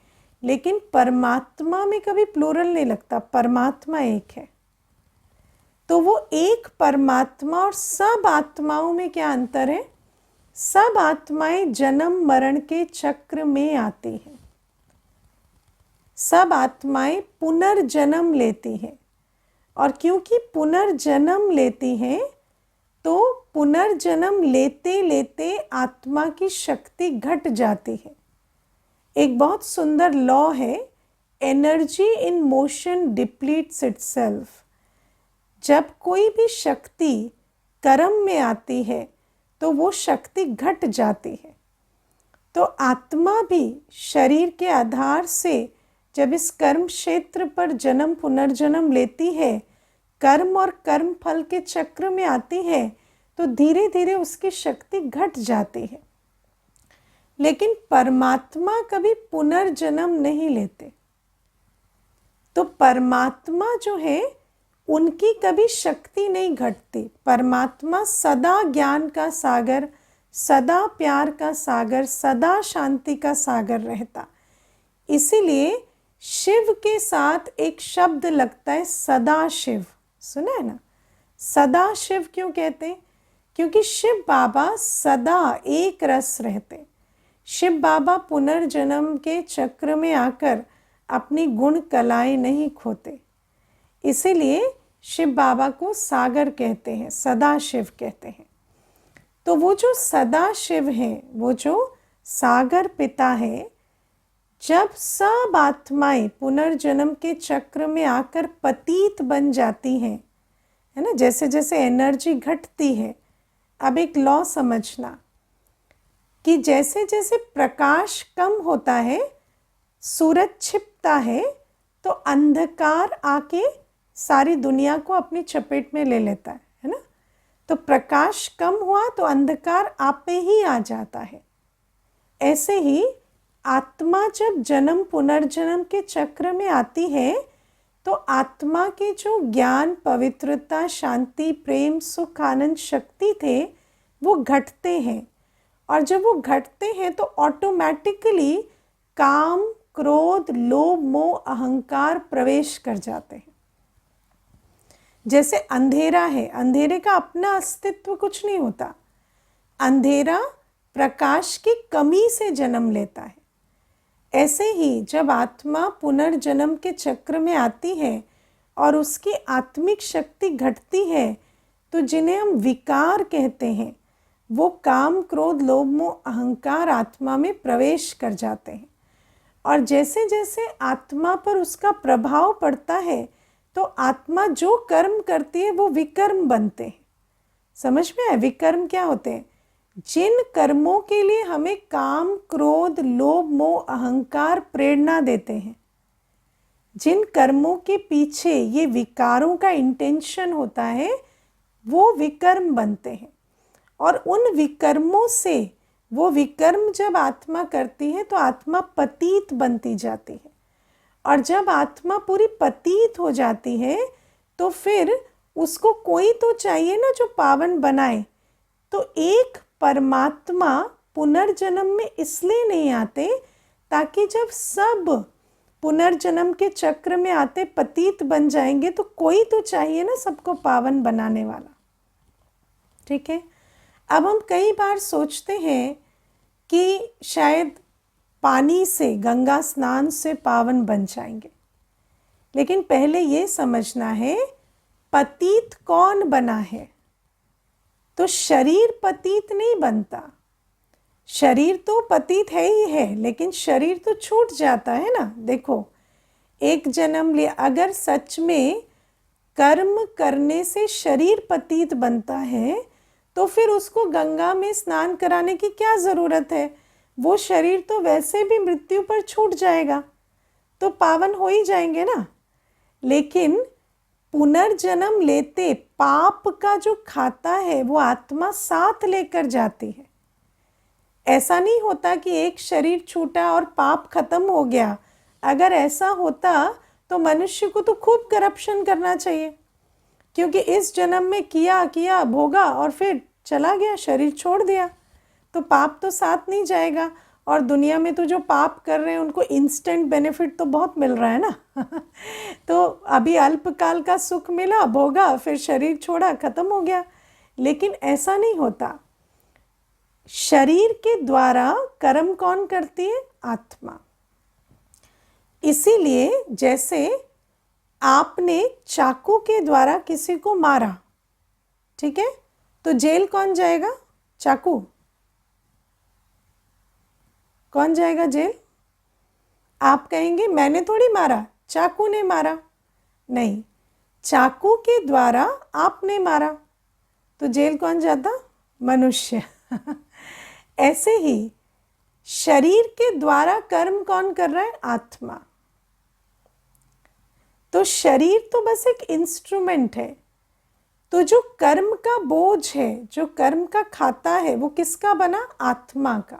लेकिन परमात्मा में कभी प्लूरल नहीं लगता, परमात्मा एक है। तो वो एक परमात्मा और सब आत्माओं में क्या अंतर है? सब आत्माएं जन्म मरण के चक्र में आती हैं, सब आत्माएं पुनर्जन्म लेती हैं। और क्योंकि पुनर्जन्म लेती हैं, तो पुनर्जन्म लेते लेते आत्मा की शक्ति घट जाती है। एक बहुत सुंदर लॉ है, एनर्जी इन मोशन डिप्लीट्स इटसेल्फ। जब कोई भी शक्ति कर्म में आती है तो वो शक्ति घट जाती है। तो आत्मा भी शरीर के आधार से जब इस कर्म क्षेत्र पर जन्म पुनर्जन्म लेती है, कर्म और कर्म फल के चक्र में आती है, तो धीरे धीरे उसकी शक्ति घट जाती है। लेकिन परमात्मा कभी पुनर्जन्म नहीं लेते। तो परमात्मा जो है उनकी कभी शक्ति नहीं घटती। परमात्मा सदा ज्ञान का सागर, सदा प्यार का सागर, सदा शांति का सागर रहता। इसीलिए शिव के साथ एक शब्द लगता है सदा शिव, सुना है ना। सदा शिव क्यों कहते हैं? क्योंकि शिव बाबा सदा एक रस रहते। शिव बाबा पुनर्जन्म के चक्र में आकर अपनी गुण कलाएं नहीं खोते। इसीलिए शिव बाबा को सागर कहते हैं, सदा शिव कहते हैं। तो वो जो सदा शिव है, वो जो सागर पिता है, जब सब आत्माएं पुनर्जन्म के चक्र में आकर पतित बन जाती हैं, है ना, जैसे जैसे एनर्जी घटती है। अब एक लॉ समझना कि जैसे जैसे प्रकाश कम होता है, सूरज छिपता है, तो अंधकार आके सारी दुनिया को अपनी चपेट में ले लेता है ना। तो प्रकाश कम हुआ तो अंधकार आप पे ही आ जाता है। ऐसे ही आत्मा जब जन्म पुनर्जन्म के चक्र में आती है, तो आत्मा के जो ज्ञान, पवित्रता, शांति, प्रेम, सुख, आनंद, शक्ति थे, वो घटते हैं। और जब वो घटते हैं तो ऑटोमेटिकली काम, क्रोध, लोभ, मोह, अहंकार प्रवेश कर जाते हैं। जैसे अंधेरा है, अंधेरे का अपना अस्तित्व कुछ नहीं होता। अंधेरा प्रकाश की कमी से जन्म लेता है। ऐसे ही जब आत्मा पुनर्जन्म के चक्र में आती है और उसकी आत्मिक शक्ति घटती है, तो जिन्हें हम विकार कहते हैं वो काम क्रोध लोभ मोह अहंकार आत्मा में प्रवेश कर जाते हैं। और जैसे जैसे आत्मा पर उसका प्रभाव पड़ता है तो आत्मा जो कर्म करती है वो विकर्म बनते हैं। समझ में आया? विकर्म क्या होते हैं? जिन कर्मों के लिए हमें काम क्रोध लोभ मोह अहंकार प्रेरणा देते हैं, जिन कर्मों के पीछे ये विकारों का इंटेंशन होता है, वो विकर्म बनते हैं। और उन विकर्मों से, वो विकर्म जब आत्मा करती है तो आत्मा पतित बनती जाती है। और जब आत्मा पूरी पतित हो जाती है तो फिर उसको कोई तो चाहिए ना जो पावन बनाए। तो एक परमात्मा पुनर्जन्म में इसलिए नहीं आते ताकि जब सब पुनर्जन्म के चक्र में आते पतित बन जाएंगे तो कोई तो चाहिए ना सबको पावन बनाने वाला। ठीक है। अब हम कई बार सोचते हैं कि शायद पानी से, गंगा स्नान से पावन बन जाएंगे, लेकिन पहले ये समझना है पतित कौन बना है। तो शरीर पतित नहीं बनता, शरीर तो पतित है ही है, लेकिन शरीर तो छूट जाता है ना। देखो, एक जन्म लिया, अगर सच में कर्म करने से शरीर पतित बनता है तो फिर उसको गंगा में स्नान कराने की क्या ज़रूरत है? वो शरीर तो वैसे भी मृत्यु पर छूट जाएगा, तो पावन हो ही जाएंगे ना। लेकिन पुनर्जन्म लेते पाप का जो खाता है वो आत्मा साथ लेकर जाती है। ऐसा नहीं होता कि एक शरीर छूटा और पाप खत्म हो गया। अगर ऐसा होता तो मनुष्य को तो खूब करप्शन करना चाहिए, क्योंकि इस जन्म में किया भोगा और फिर चला गया, शरीर छोड़ दिया, तो पाप तो साथ नहीं जाएगा। और दुनिया में तो जो पाप कर रहे हैं उनको इंस्टेंट बेनिफिट तो बहुत मिल रहा है ना तो अभी अल्पकाल का सुख मिला, भोगा, फिर शरीर छोड़ा, खत्म हो गया। लेकिन ऐसा नहीं होता। शरीर के द्वारा कर्म कौन करती है? आत्मा। इसीलिए जैसे आपने चाकू के द्वारा किसी को मारा, ठीक है, तो जेल कौन जाएगा? चाकू। कौन जाएगा जेल? आप कहेंगे मैंने थोड़ी मारा, चाकू ने मारा। नहीं, चाकू के द्वारा आपने मारा, तो जेल कौन जाता? मनुष्य ऐसे ही शरीर के द्वारा कर्म कौन कर रहा है? आत्मा। तो शरीर तो बस एक इंस्ट्रूमेंट है। तो जो कर्म का बोझ है, जो कर्म का खाता है, वो किसका बना? आत्मा का।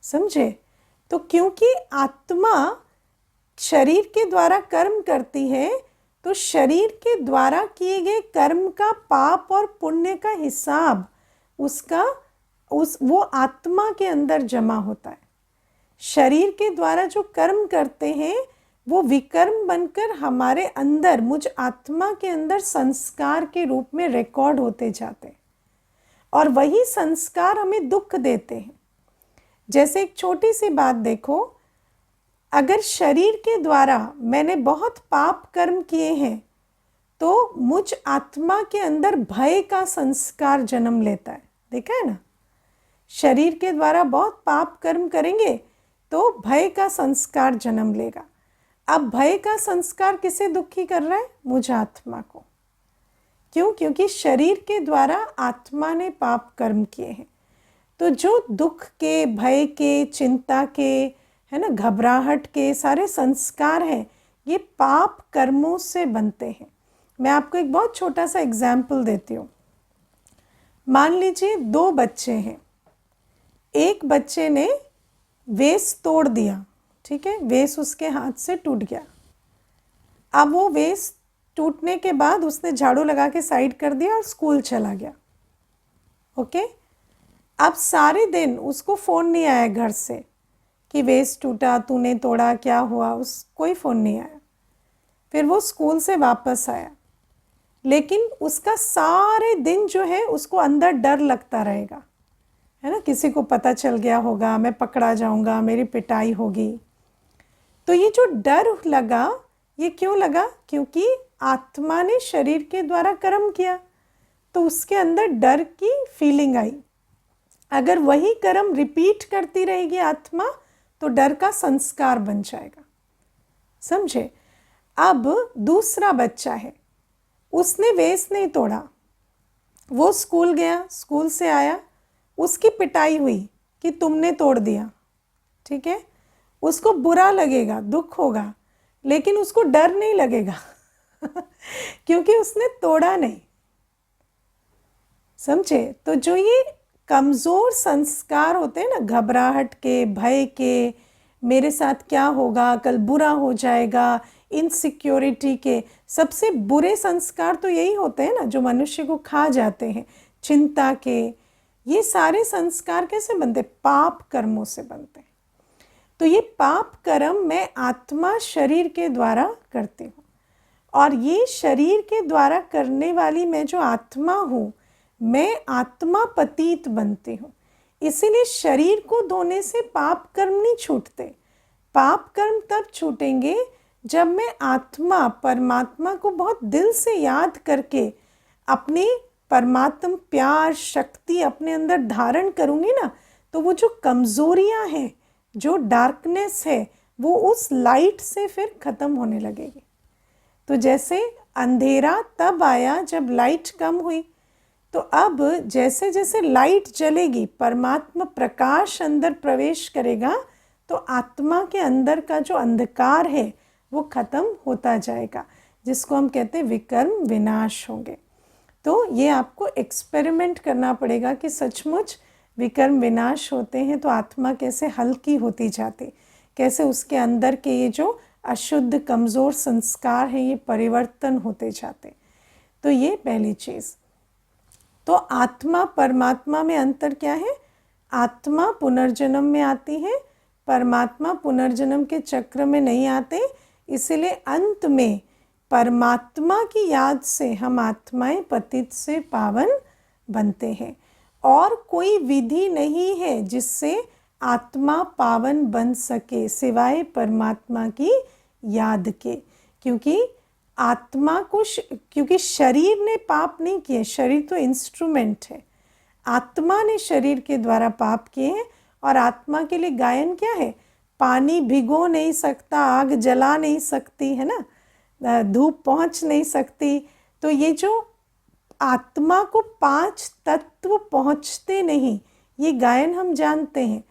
समझे? तो क्योंकि आत्मा शरीर के द्वारा कर्म करती है, तो शरीर के द्वारा किए गए कर्म का पाप और पुण्य का हिसाब वो आत्मा के अंदर जमा होता है। शरीर के द्वारा जो कर्म करते हैं वो विकर्म बनकर हमारे अंदर, मुझ आत्मा के अंदर संस्कार के रूप में रिकॉर्ड होते जाते हैं, और वही संस्कार हमें दुख देते हैं। जैसे एक छोटी सी बात देखो, अगर शरीर के द्वारा मैंने बहुत पाप कर्म किए हैं तो मुझ आत्मा के अंदर भय का संस्कार जन्म लेता है। देखा है ना? शरीर के द्वारा बहुत पाप कर्म करेंगे तो भय का संस्कार जन्म लेगा। अब भय का संस्कार किसे दुखी कर रहा है? मुझ आत्मा को। क्यों? क्योंकि शरीर के द्वारा आत्मा ने पाप कर्म किए हैं। तो जो दुख के, भय के, चिंता के, है ना, घबराहट के सारे संस्कार हैं, ये पाप कर्मों से बनते हैं। मैं आपको एक बहुत छोटा सा एग्जाम्पल देती हूँ। मान लीजिए 2 बच्चे हैं। एक बच्चे ने वेस तोड़ दिया, ठीक है, वेस उसके हाथ से टूट गया। अब वो वेस टूटने के बाद उसने झाड़ू लगा के साइड कर दिया और स्कूल चला गया। ओके। अब सारे दिन उसको फ़ोन नहीं आया घर से कि वेस टूटा, तूने तोड़ा, क्या हुआ, कोई फ़ोन नहीं आया। फिर वो स्कूल से वापस आया, लेकिन उसका सारे दिन जो है उसको अंदर डर लगता रहेगा, है ना, किसी को पता चल गया होगा, मैं पकड़ा जाऊंगा, मेरी पिटाई होगी। तो ये जो डर लगा, ये क्यों लगा? क्योंकि आत्मा ने शरीर के द्वारा कर्म किया तो उसके अंदर डर की फीलिंग आई। अगर वही कर्म रिपीट करती रहेगी आत्मा तो डर का संस्कार बन जाएगा। समझे? अब दूसरा बच्चा है, उसने वेस नहीं तोड़ा, वो स्कूल गया, स्कूल से आया, उसकी पिटाई हुई कि तुमने तोड़ दिया। ठीक है, उसको बुरा लगेगा, दुख होगा, लेकिन उसको डर नहीं लगेगा क्योंकि उसने तोड़ा नहीं। समझे? तो जो ये कमज़ोर संस्कार होते हैं ना, घबराहट के, भय के, मेरे साथ क्या होगा, कल बुरा हो जाएगा, इनसिक्योरिटी के, सबसे बुरे संस्कार तो यही होते हैं ना जो मनुष्य को खा जाते हैं, चिंता के। ये सारे संस्कार कैसे बनते? पाप कर्मों से बनते हैं। तो ये पाप कर्म मैं आत्मा शरीर के द्वारा करती हूँ, और ये शरीर के द्वारा करने वाली मैं जो आत्मा हूँ, मैं आत्मा पतित बनती हूँ। इसीलिए शरीर को धोने से पाप कर्म नहीं छूटते। पाप कर्म तब छूटेंगे जब मैं आत्मा परमात्मा को बहुत दिल से याद करके अपने परमात्म प्यार शक्ति अपने अंदर धारण करूँगी ना, तो वो जो कमज़ोरियाँ हैं, जो डार्कनेस है, वो उस लाइट से फिर ख़त्म होने लगेगी। तो जैसे अंधेरा तब आया जब लाइट कम हुई, तो अब जैसे जैसे लाइट जलेगी, परमात्मा प्रकाश अंदर प्रवेश करेगा, तो आत्मा के अंदर का जो अंधकार है वो ख़त्म होता जाएगा, जिसको हम कहते हैं विकर्म विनाश होंगे। तो ये आपको एक्सपेरिमेंट करना पड़ेगा कि सचमुच विकर्म विनाश होते हैं तो आत्मा कैसे हल्की होती जाती, कैसे उसके अंदर के ये जो अशुद्ध कमज़ोर संस्कार हैं ये परिवर्तन होते जाते। तो ये पहली चीज़। तो आत्मा परमात्मा में अंतर क्या है? आत्मा पुनर्जन्म में आती है, परमात्मा पुनर्जन्म के चक्र में नहीं आते। इसलिए अंत में परमात्मा की याद से हम आत्माएं पतित से पावन बनते हैं, और कोई विधि नहीं है जिससे आत्मा पावन बन सके सिवाय परमात्मा की याद के। क्योंकि आत्मा को क्योंकि शरीर ने पाप नहीं किए, शरीर तो इंस्ट्रूमेंट है। आत्मा ने शरीर के द्वारा पाप किए हैं, और आत्मा के लिए गायन क्या है? पानी भिगो नहीं सकता, आग जला नहीं सकती, है ना, धूप पहुंच नहीं सकती। तो ये जो आत्मा को 5 तत्व पहुंचते नहीं, ये गायन हम जानते हैं।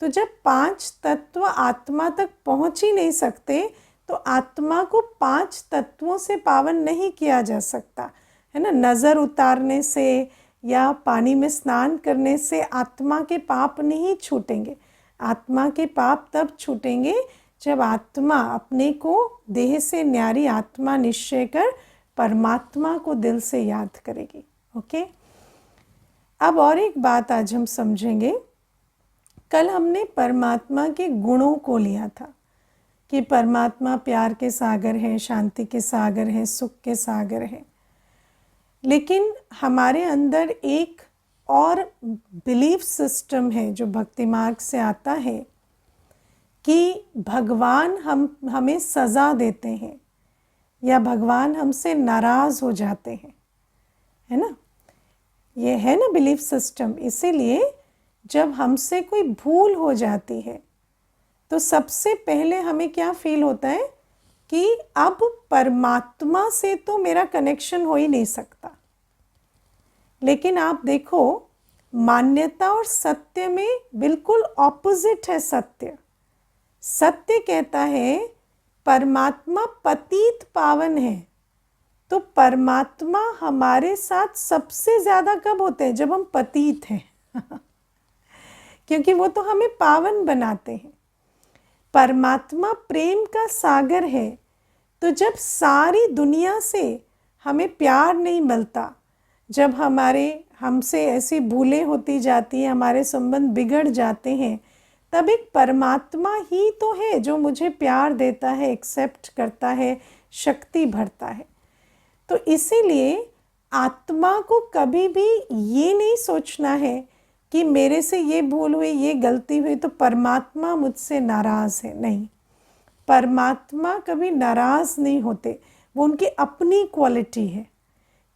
तो जब 5 तत्व आत्मा तक पहुंच ही नहीं सकते, तो आत्मा को 5 तत्वों से पावन नहीं किया जा सकता, है ना। नज़र उतारने से या पानी में स्नान करने से आत्मा के पाप नहीं छूटेंगे। आत्मा के पाप तब छूटेंगे जब आत्मा अपने को देह से न्यारी आत्मा निश्चय कर परमात्मा को दिल से याद करेगी। ओके, अब और एक बात आज हम समझेंगे। कल हमने परमात्मा के गुणों को लिया था कि परमात्मा प्यार के सागर हैं, शांति के सागर हैं, सुख के सागर हैं। लेकिन हमारे अंदर एक और बिलीफ सिस्टम है जो भक्ति मार्ग से आता है कि भगवान हमें सज़ा देते हैं या भगवान हमसे नाराज़ हो जाते हैं, है ना। ये है ना बिलीफ सिस्टम। इसीलिए जब हमसे कोई भूल हो जाती है तो सबसे पहले हमें क्या फील होता है कि अब परमात्मा से तो मेरा कनेक्शन हो ही नहीं सकता। लेकिन आप देखो, मान्यता और सत्य में बिल्कुल ऑपोजिट है। सत्य कहता है परमात्मा पतित पावन है। तो परमात्मा हमारे साथ सबसे ज़्यादा कब होते हैं? जब हम पतित हैं क्योंकि वो तो हमें पावन बनाते हैं। परमात्मा प्रेम का सागर है। तो जब सारी दुनिया से हमें प्यार नहीं मिलता, जब हमसे ऐसी भूलें होती जाती हैं, हमारे संबंध बिगड़ जाते हैं, तब एक परमात्मा ही तो है जो मुझे प्यार देता है, एक्सेप्ट करता है, शक्ति भरता है। तो इसीलिए आत्मा को कभी भी ये नहीं सोचना है कि मेरे से ये भूल हुई, ये गलती हुई तो परमात्मा मुझसे नाराज़ है। नहीं, परमात्मा कभी नाराज़ नहीं होते। वो उनकी अपनी क्वालिटी है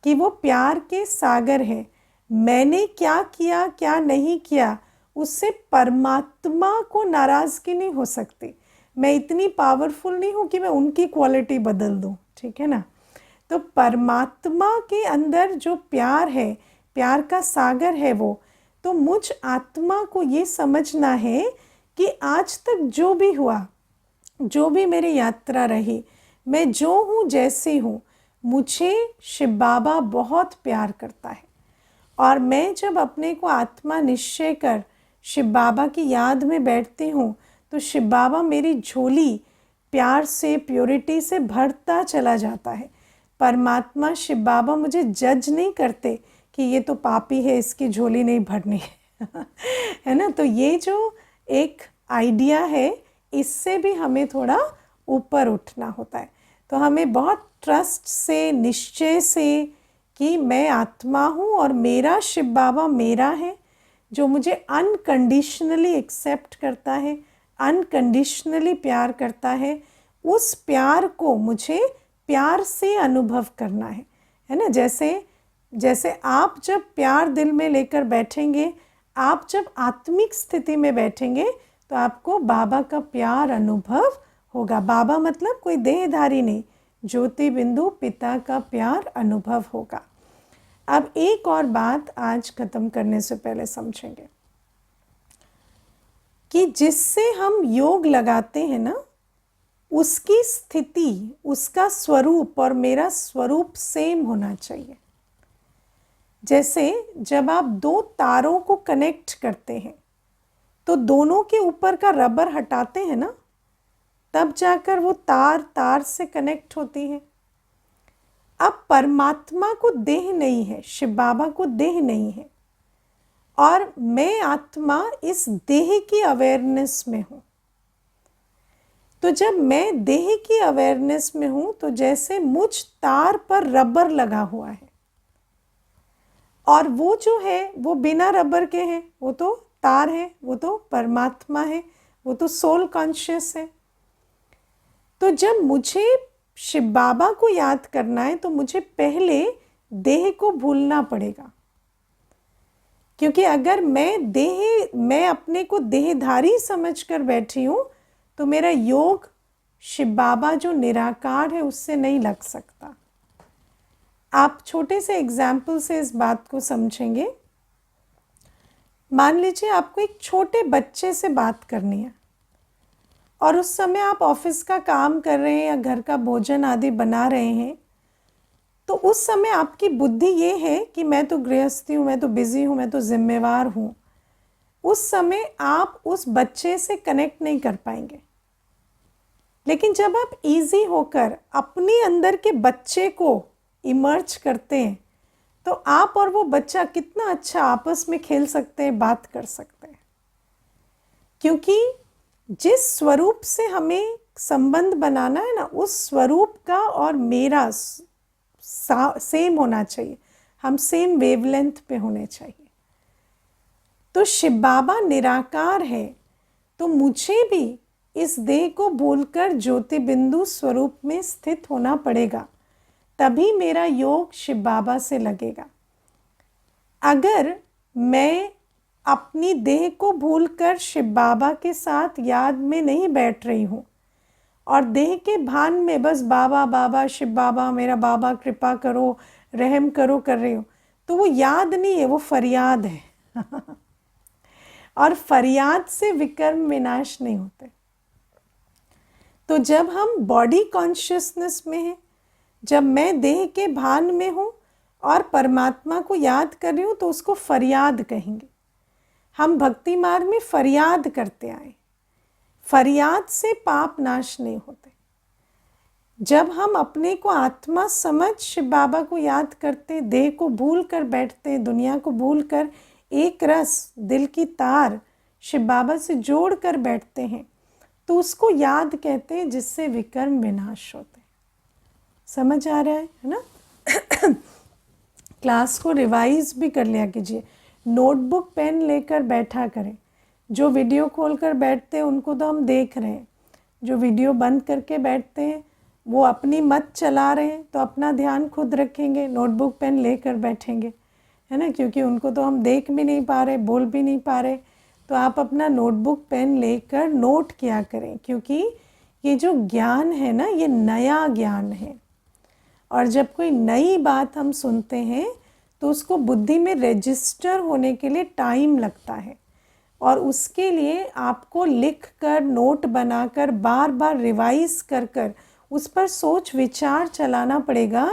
कि वो प्यार के सागर है। मैंने क्या किया क्या नहीं किया उससे परमात्मा को नाराज़गी नहीं हो सकती। मैं इतनी पावरफुल नहीं हूँ कि मैं उनकी क्वालिटी बदल दूँ, ठीक है ना। तो परमात्मा के अंदर जो प्यार है, प्यार का सागर है वो, तो मुझ आत्मा को ये समझना है कि आज तक जो भी हुआ, जो भी मेरी यात्रा रही, मैं जो हूँ जैसी हूँ, मुझे शिव बाबा बहुत प्यार करता है। और मैं जब अपने को आत्मा निश्चय कर शिव बाबा की याद में बैठती हूँ तो शिव बाबा मेरी झोली प्यार से, प्योरिटी से भरता चला जाता है। परमात्मा शिव बाबा मुझे जज नहीं करते कि ये तो पापी है, इसकी झोली नहीं भरनी है है ना। तो ये जो एक आइडिया है, इससे भी हमें थोड़ा ऊपर उठना होता है। तो हमें बहुत ट्रस्ट से, निश्चय से कि मैं आत्मा हूँ और मेरा शिव बाबा मेरा है, जो मुझे अनकंडीशनली एक्सेप्ट करता है, अनकंडीशनली प्यार करता है। उस प्यार को मुझे प्यार से अनुभव करना है ना। जैसे आप जब प्यार दिल में लेकर बैठेंगे, आप जब आत्मिक स्थिति में बैठेंगे तो आपको बाबा का प्यार अनुभव होगा। बाबा मतलब कोई देहधारी नहीं, ज्योति बिंदु पिता का प्यार अनुभव होगा। अब एक और बात आज खत्म करने से पहले समझेंगे कि जिससे हम योग लगाते हैं ना, उसकी स्थिति, उसका स्वरूप और मेरा स्वरूप सेम होना चाहिए। जैसे जब आप दो तारों को कनेक्ट करते हैं तो दोनों के ऊपर का रबर हटाते हैं ना, तब जाकर वो तार तार से कनेक्ट होती है। अब परमात्मा को देह नहीं है, शिव बाबा को देह नहीं है, और मैं आत्मा इस देह की अवेयरनेस में हूँ। तो जब मैं देह की अवेयरनेस में हूँ तो जैसे मुझ तार पर रबर लगा हुआ है, और वो जो है वो बिना रबर के है, वो तो तार है, वो तो परमात्मा है, वो तो सोल कॉन्शियस है। तो जब मुझे शिव बाबा को याद करना है तो मुझे पहले देह को भूलना पड़ेगा, क्योंकि अगर मैं अपने को देहधारी समझकर बैठी हूँ तो मेरा योग शिव बाबा जो निराकार है उससे नहीं लग सकता। आप छोटे से एग्जाम्पल से इस बात को समझेंगे। मान लीजिए आपको एक छोटे बच्चे से बात करनी है और उस समय आप ऑफिस का काम कर रहे हैं या घर का भोजन आदि बना रहे हैं, तो उस समय आपकी बुद्धि ये है कि मैं तो गृहस्थी हूँ, मैं तो बिजी हूँ, मैं तो जिम्मेवार हूँ। उस समय आप उस बच्चे से कनेक्ट नहीं कर पाएंगे। लेकिन जब आप इजी होकर अपने अंदर के बच्चे को इमर्ज करते हैं तो आप और वो बच्चा कितना अच्छा आपस में खेल सकते हैं, बात कर सकते हैं। क्योंकि जिस स्वरूप से हमें संबंध बनाना है ना, उस स्वरूप का और मेरा सेम होना चाहिए, हम सेम वेवलेंथ पे होने चाहिए। तो शिव बाबा निराकार है, तो मुझे भी इस देह को भूलकर ज्योति बिंदु स्वरूप में स्थित होना पड़ेगा, तभी मेरा योग शिव बाबा से लगेगा। अगर मैं अपनी देह को भूलकर शिव बाबा के साथ याद में नहीं बैठ रही हूँ और देह के भान में बस बाबा बाबा शिव बाबा मेरा बाबा कृपा करो रहम करो कर रही हूँ, तो वो याद नहीं है, वो फरियाद है और फरियाद से विकर्म विनाश नहीं होते। तो जब हम बॉडी कॉन्शियसनेस में हैं, जब मैं देह के भान में हूँ और परमात्मा को याद कर रही हूँ, तो उसको फरियाद कहेंगे। हम भक्ति मार्ग में फरियाद करते आए, फरियाद से पाप नाश नहीं होते। जब हम अपने को आत्मा समझ शिव बाबा को याद करते, देह को भूल कर बैठते, दुनिया को भूल कर एक रस दिल की तार शिव बाबा से जोड़ कर बैठते हैं, तो उसको याद कहते हैं, जिससे विकर्म विनाश होते हैं। समझ आ रहा है ना? क्लास को रिवाइज भी कर लिया कीजिए, नोटबुक पेन लेकर बैठा करें। जो वीडियो खोल कर बैठते हैं उनको तो हम देख रहे हैं, जो वीडियो बंद करके बैठते हैं वो अपनी मत चला रहे हैं तो अपना ध्यान खुद रखेंगे, नोटबुक पेन लेकर बैठेंगे, है ना, क्योंकि उनको तो हम देख भी नहीं पा रहे, बोल भी नहीं पा रहे। तो आप अपना नोटबुक पेन लेकर नोट किया करें, क्योंकि ये जो ज्ञान है ना, ये नया ज्ञान है। और जब कोई नई बात हम सुनते हैं तो उसको बुद्धि में रजिस्टर होने के लिए टाइम लगता है, और उसके लिए आपको लिख कर, नोट बनाकर, बार बार रिवाइज कर कर उस पर सोच विचार चलाना पड़ेगा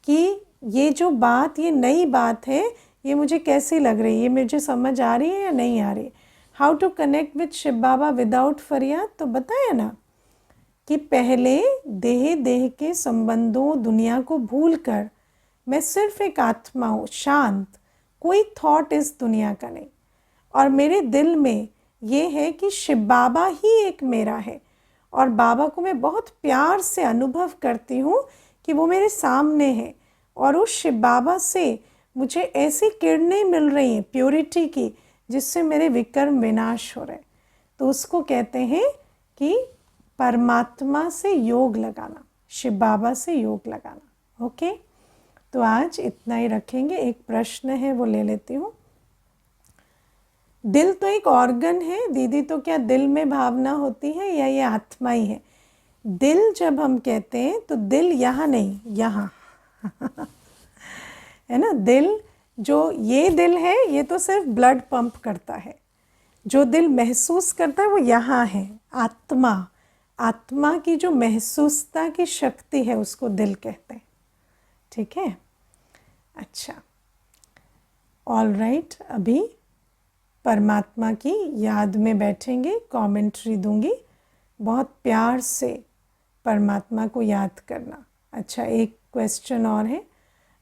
कि ये जो बात, ये नई बात है, ये मुझे कैसी लग रही है, ये मुझे समझ आ रही है या नहीं आ रही। How to connect with Shiv Baba without फरियाद, तो बताया ना कि पहले देह देह के संबंधों, दुनिया को भूलकर मैं सिर्फ एक आत्मा हूँ, शांत, कोई थॉट इस दुनिया का नहीं, और मेरे दिल में ये है कि शिव बाबा ही एक मेरा है, और बाबा को मैं बहुत प्यार से अनुभव करती हूँ कि वो मेरे सामने है, और उस शिव बाबा से मुझे ऐसी किरणें मिल रही हैं प्योरिटी की, जिससे मेरे विकर्म विनाश हो रहे। तो उसको कहते हैं कि परमात्मा से योग लगाना, शिव बाबा से योग लगाना। ओके, तो आज इतना ही रखेंगे। एक प्रश्न है, वो ले लेती हूँ। दिल तो एक ऑर्गन है दीदी, तो क्या दिल में भावना होती है या ये आत्मा ही है? दिल जब हम कहते हैं तो दिल यहाँ नहीं, यहाँ है ना। दिल, जो ये दिल है, ये तो सिर्फ ब्लड पंप करता है। जो दिल महसूस करता है वो यहाँ है, आत्मा। आत्मा की जो महसूसता की शक्ति है उसको दिल कहते हैं। ठीक है, अच्छा, ऑल राइट। अभी परमात्मा की याद में बैठेंगे, कमेंट्री दूंगी। बहुत प्यार से परमात्मा को याद करना। अच्छा, एक क्वेश्चन और है,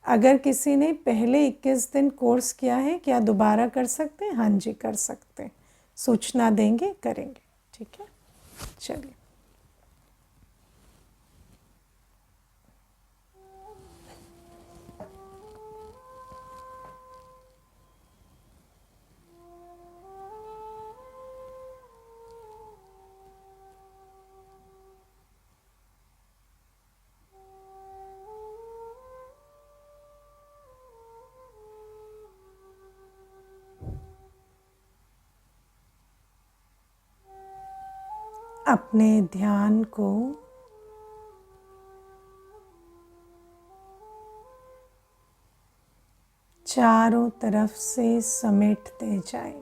अगर किसी ने पहले 21 दिन कोर्स किया है, क्या दोबारा कर सकते हैं? हाँ जी, कर सकते हैं, सूचना देंगे, करेंगे। ठीक है, चलिए। अपने ध्यान को चारों तरफ से समेटते जाएं।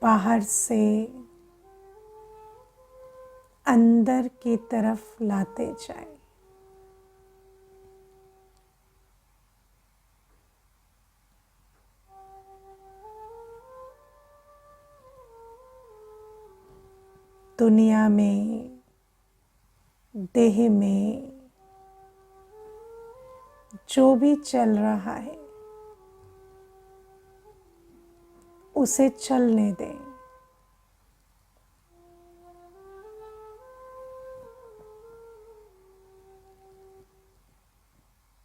बाहर से अंदर की तरफ लाते जाएं। दुनिया में, देह में जो भी चल रहा है उसे चलने दें।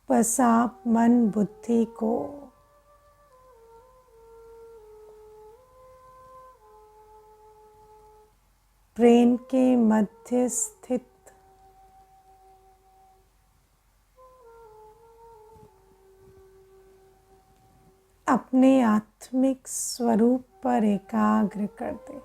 बस आप मन बुद्धि को ब्रेन के मध्य स्थित अपने आत्मिक स्वरूप पर एकाग्र कर दें।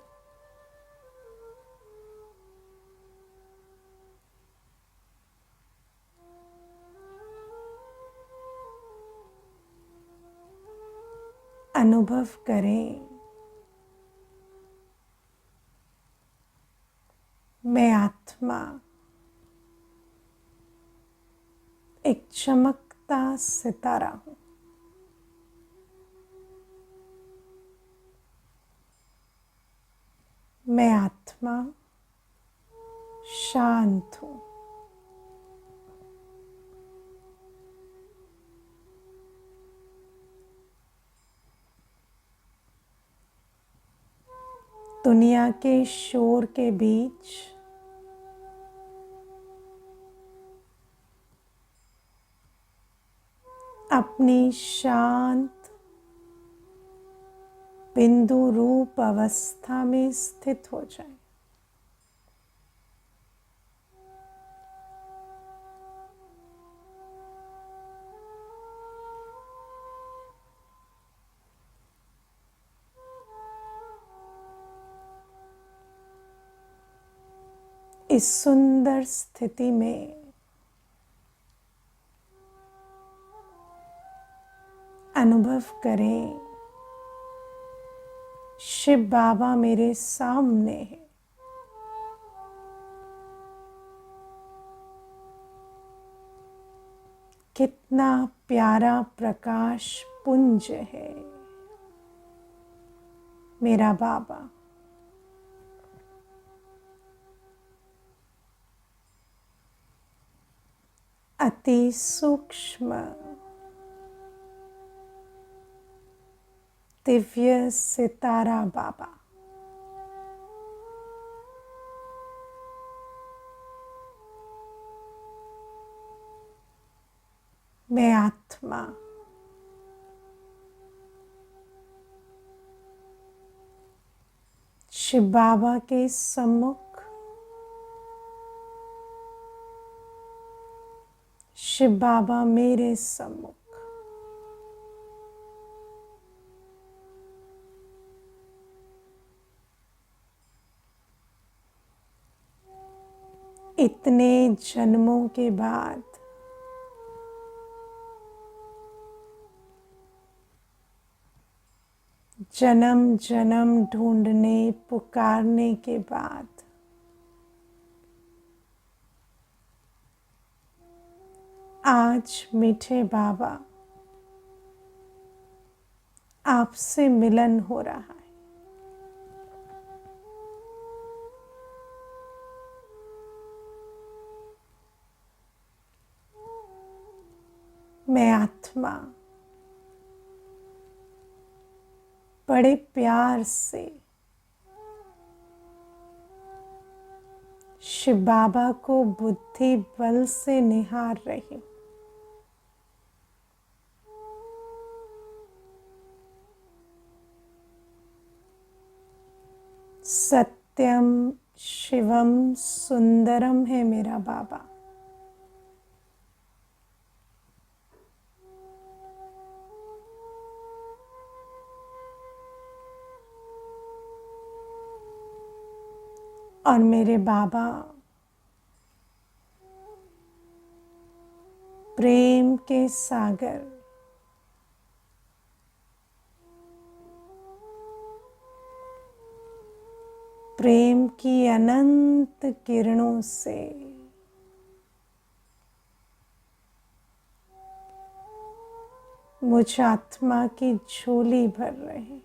अनुभव करें, मैं आत्मा एक चमकता सितारा हूं। मैं आत्मा शांत हूं। दुनिया के शोर के बीच अपनी शांत बिंदु रूप अवस्था में स्थित हो जाए। इस सुंदर स्थिति में अनुभव करें शिव बाबा मेरे सामने है। कितना प्यारा प्रकाश पुंज है मेरा बाबा। अति सूक्ष्म दिव्य सितारा बाबा। मैं आत्मा शिव बाबा के सम्मुख, शिव बाबा मेरे सम्मुख। इतने जन्मों के बाद जन्म जन्म ढूंढने पुकारने के बाद आज मीठे बाबा आपसे मिलन हो रहा है। मैं आत्मा बड़े प्यार से शिव बाबा को बुद्धि बल से निहार रही हूं। सत्यम शिवम सुंदरम है मेरा बाबा। और मेरे बाबा प्रेम के सागर, प्रेम की अनंत किरणों से मुझ आत्मा की झोली भर रहे हैं।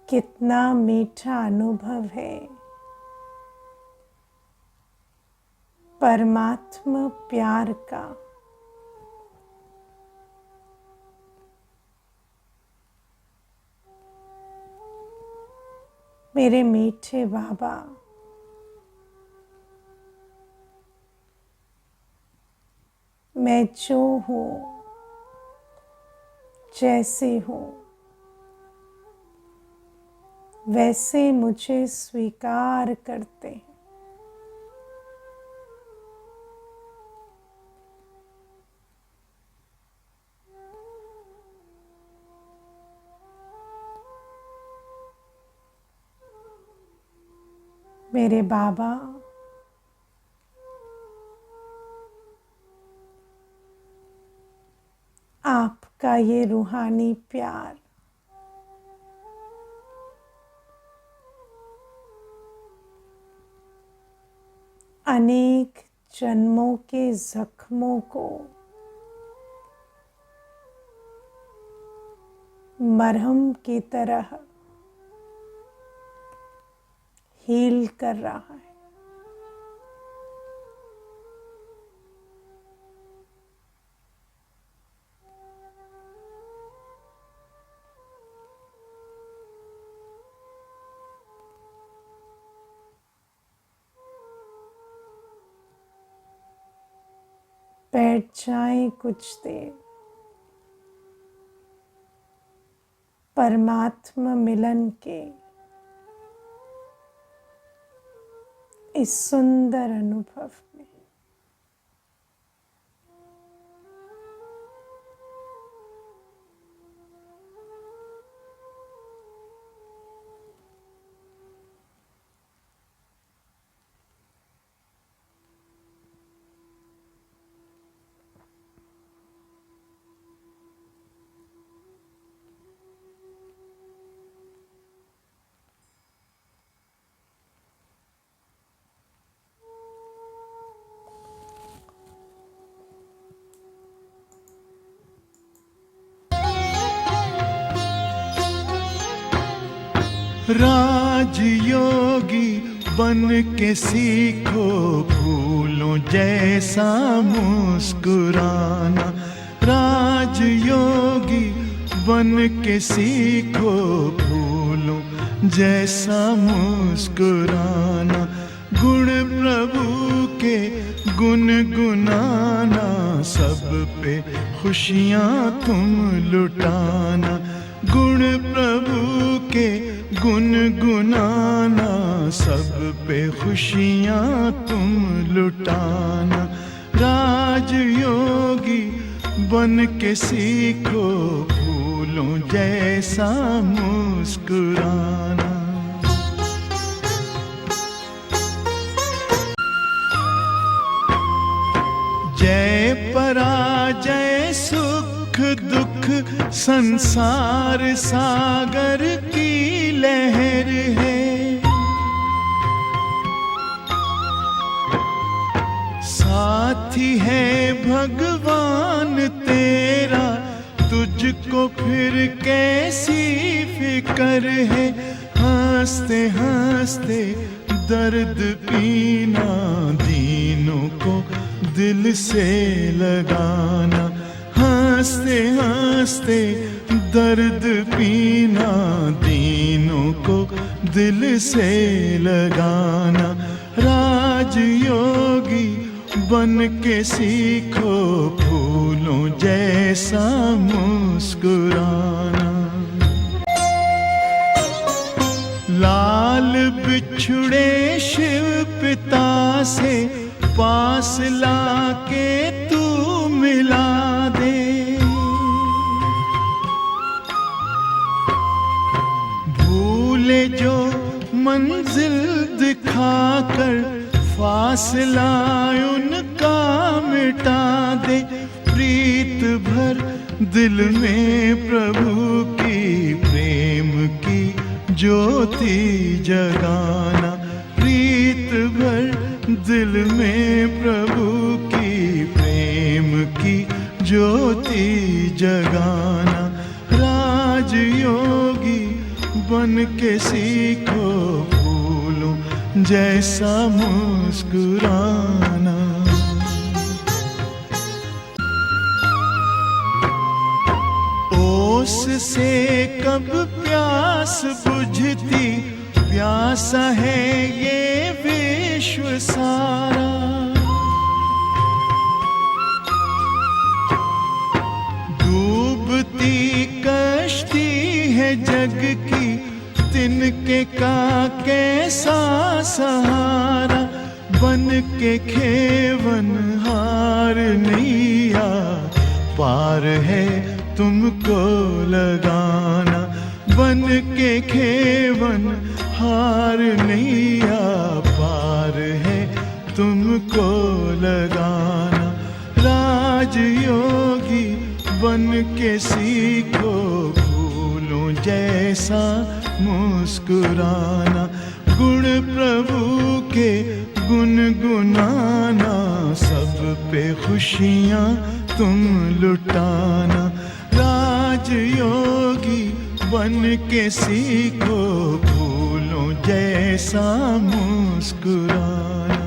कितना मीठा अनुभव है परमात्मा प्यार का। मेरे मीठे बाबा मैं जो हूं, जैसी हूं, वैसे मुझे स्वीकार करते हैं। मेरे बाबा आपका ये रूहानी प्यार अनेक जन्मों के जख्मों को मरहम की तरह हील कर रहा है। बैठ जाएं कुछ देर परमात्मा मिलन के इस सुंदर अनुभव में। राजयोगी बन के सीखो फूलों जैसा मुस्कुराना। राजयोगी बन के सीखो फूलों जैसा मुस्कुराना। गुण प्रभु के गुनगुनाना, सब पे खुशियाँ तुम लुटाना। गुण प्रभु के गुनगुनाना, सब पे खुशियाँ तुम लुटाना। राजयोगी बन के सीखो फूलों जैसा मुस्कुराना। जय पराजय सुख दुख संसार सागर की लहर है। साथी है भगवान तेरा, तुझको फिर कैसी फिकर है। हंसते हंसते दर्द पीना, दीनों को दिल से लगाना। हंसते हंसते दर्द पीना, दीनों को दिल से लगाना। राजयोगी बन के सीखो फूलों जैसा मुस्कुराना। लाल बिछुड़े शिव पिता से पास लाके तू मिला दे। भूले जो मंजिल दिखाकर फासला उनका मिटा दे। प्रीत भर दिल में प्रभु की प्रेम की ज्योति जगाना। प्रीत भर दिल में प्रभु की प्रेम की ज्योति जगाना। राजयोगी बन के सीखो फूलों जैसा मुस्कुराना। ओस से कब प्यास बुझती, प्यासा है ये विश्व सारा। डूबती कश्ती है जग की, तिनके का कैसा सहारा। बन के खेवन हार नैया, पार है तुमको लगाना। बन के खेवन हार नैया, पार है तुमको लगाना। राजयोगी बन के सीखो फूलों जैसा मुस्कुराना। गुण प्रभु के गुनगुनाना, सब पे खुशियाँ तुम लुटाना। राजयोगी बन के सीखो फूलों जैसा मुस्कुराना।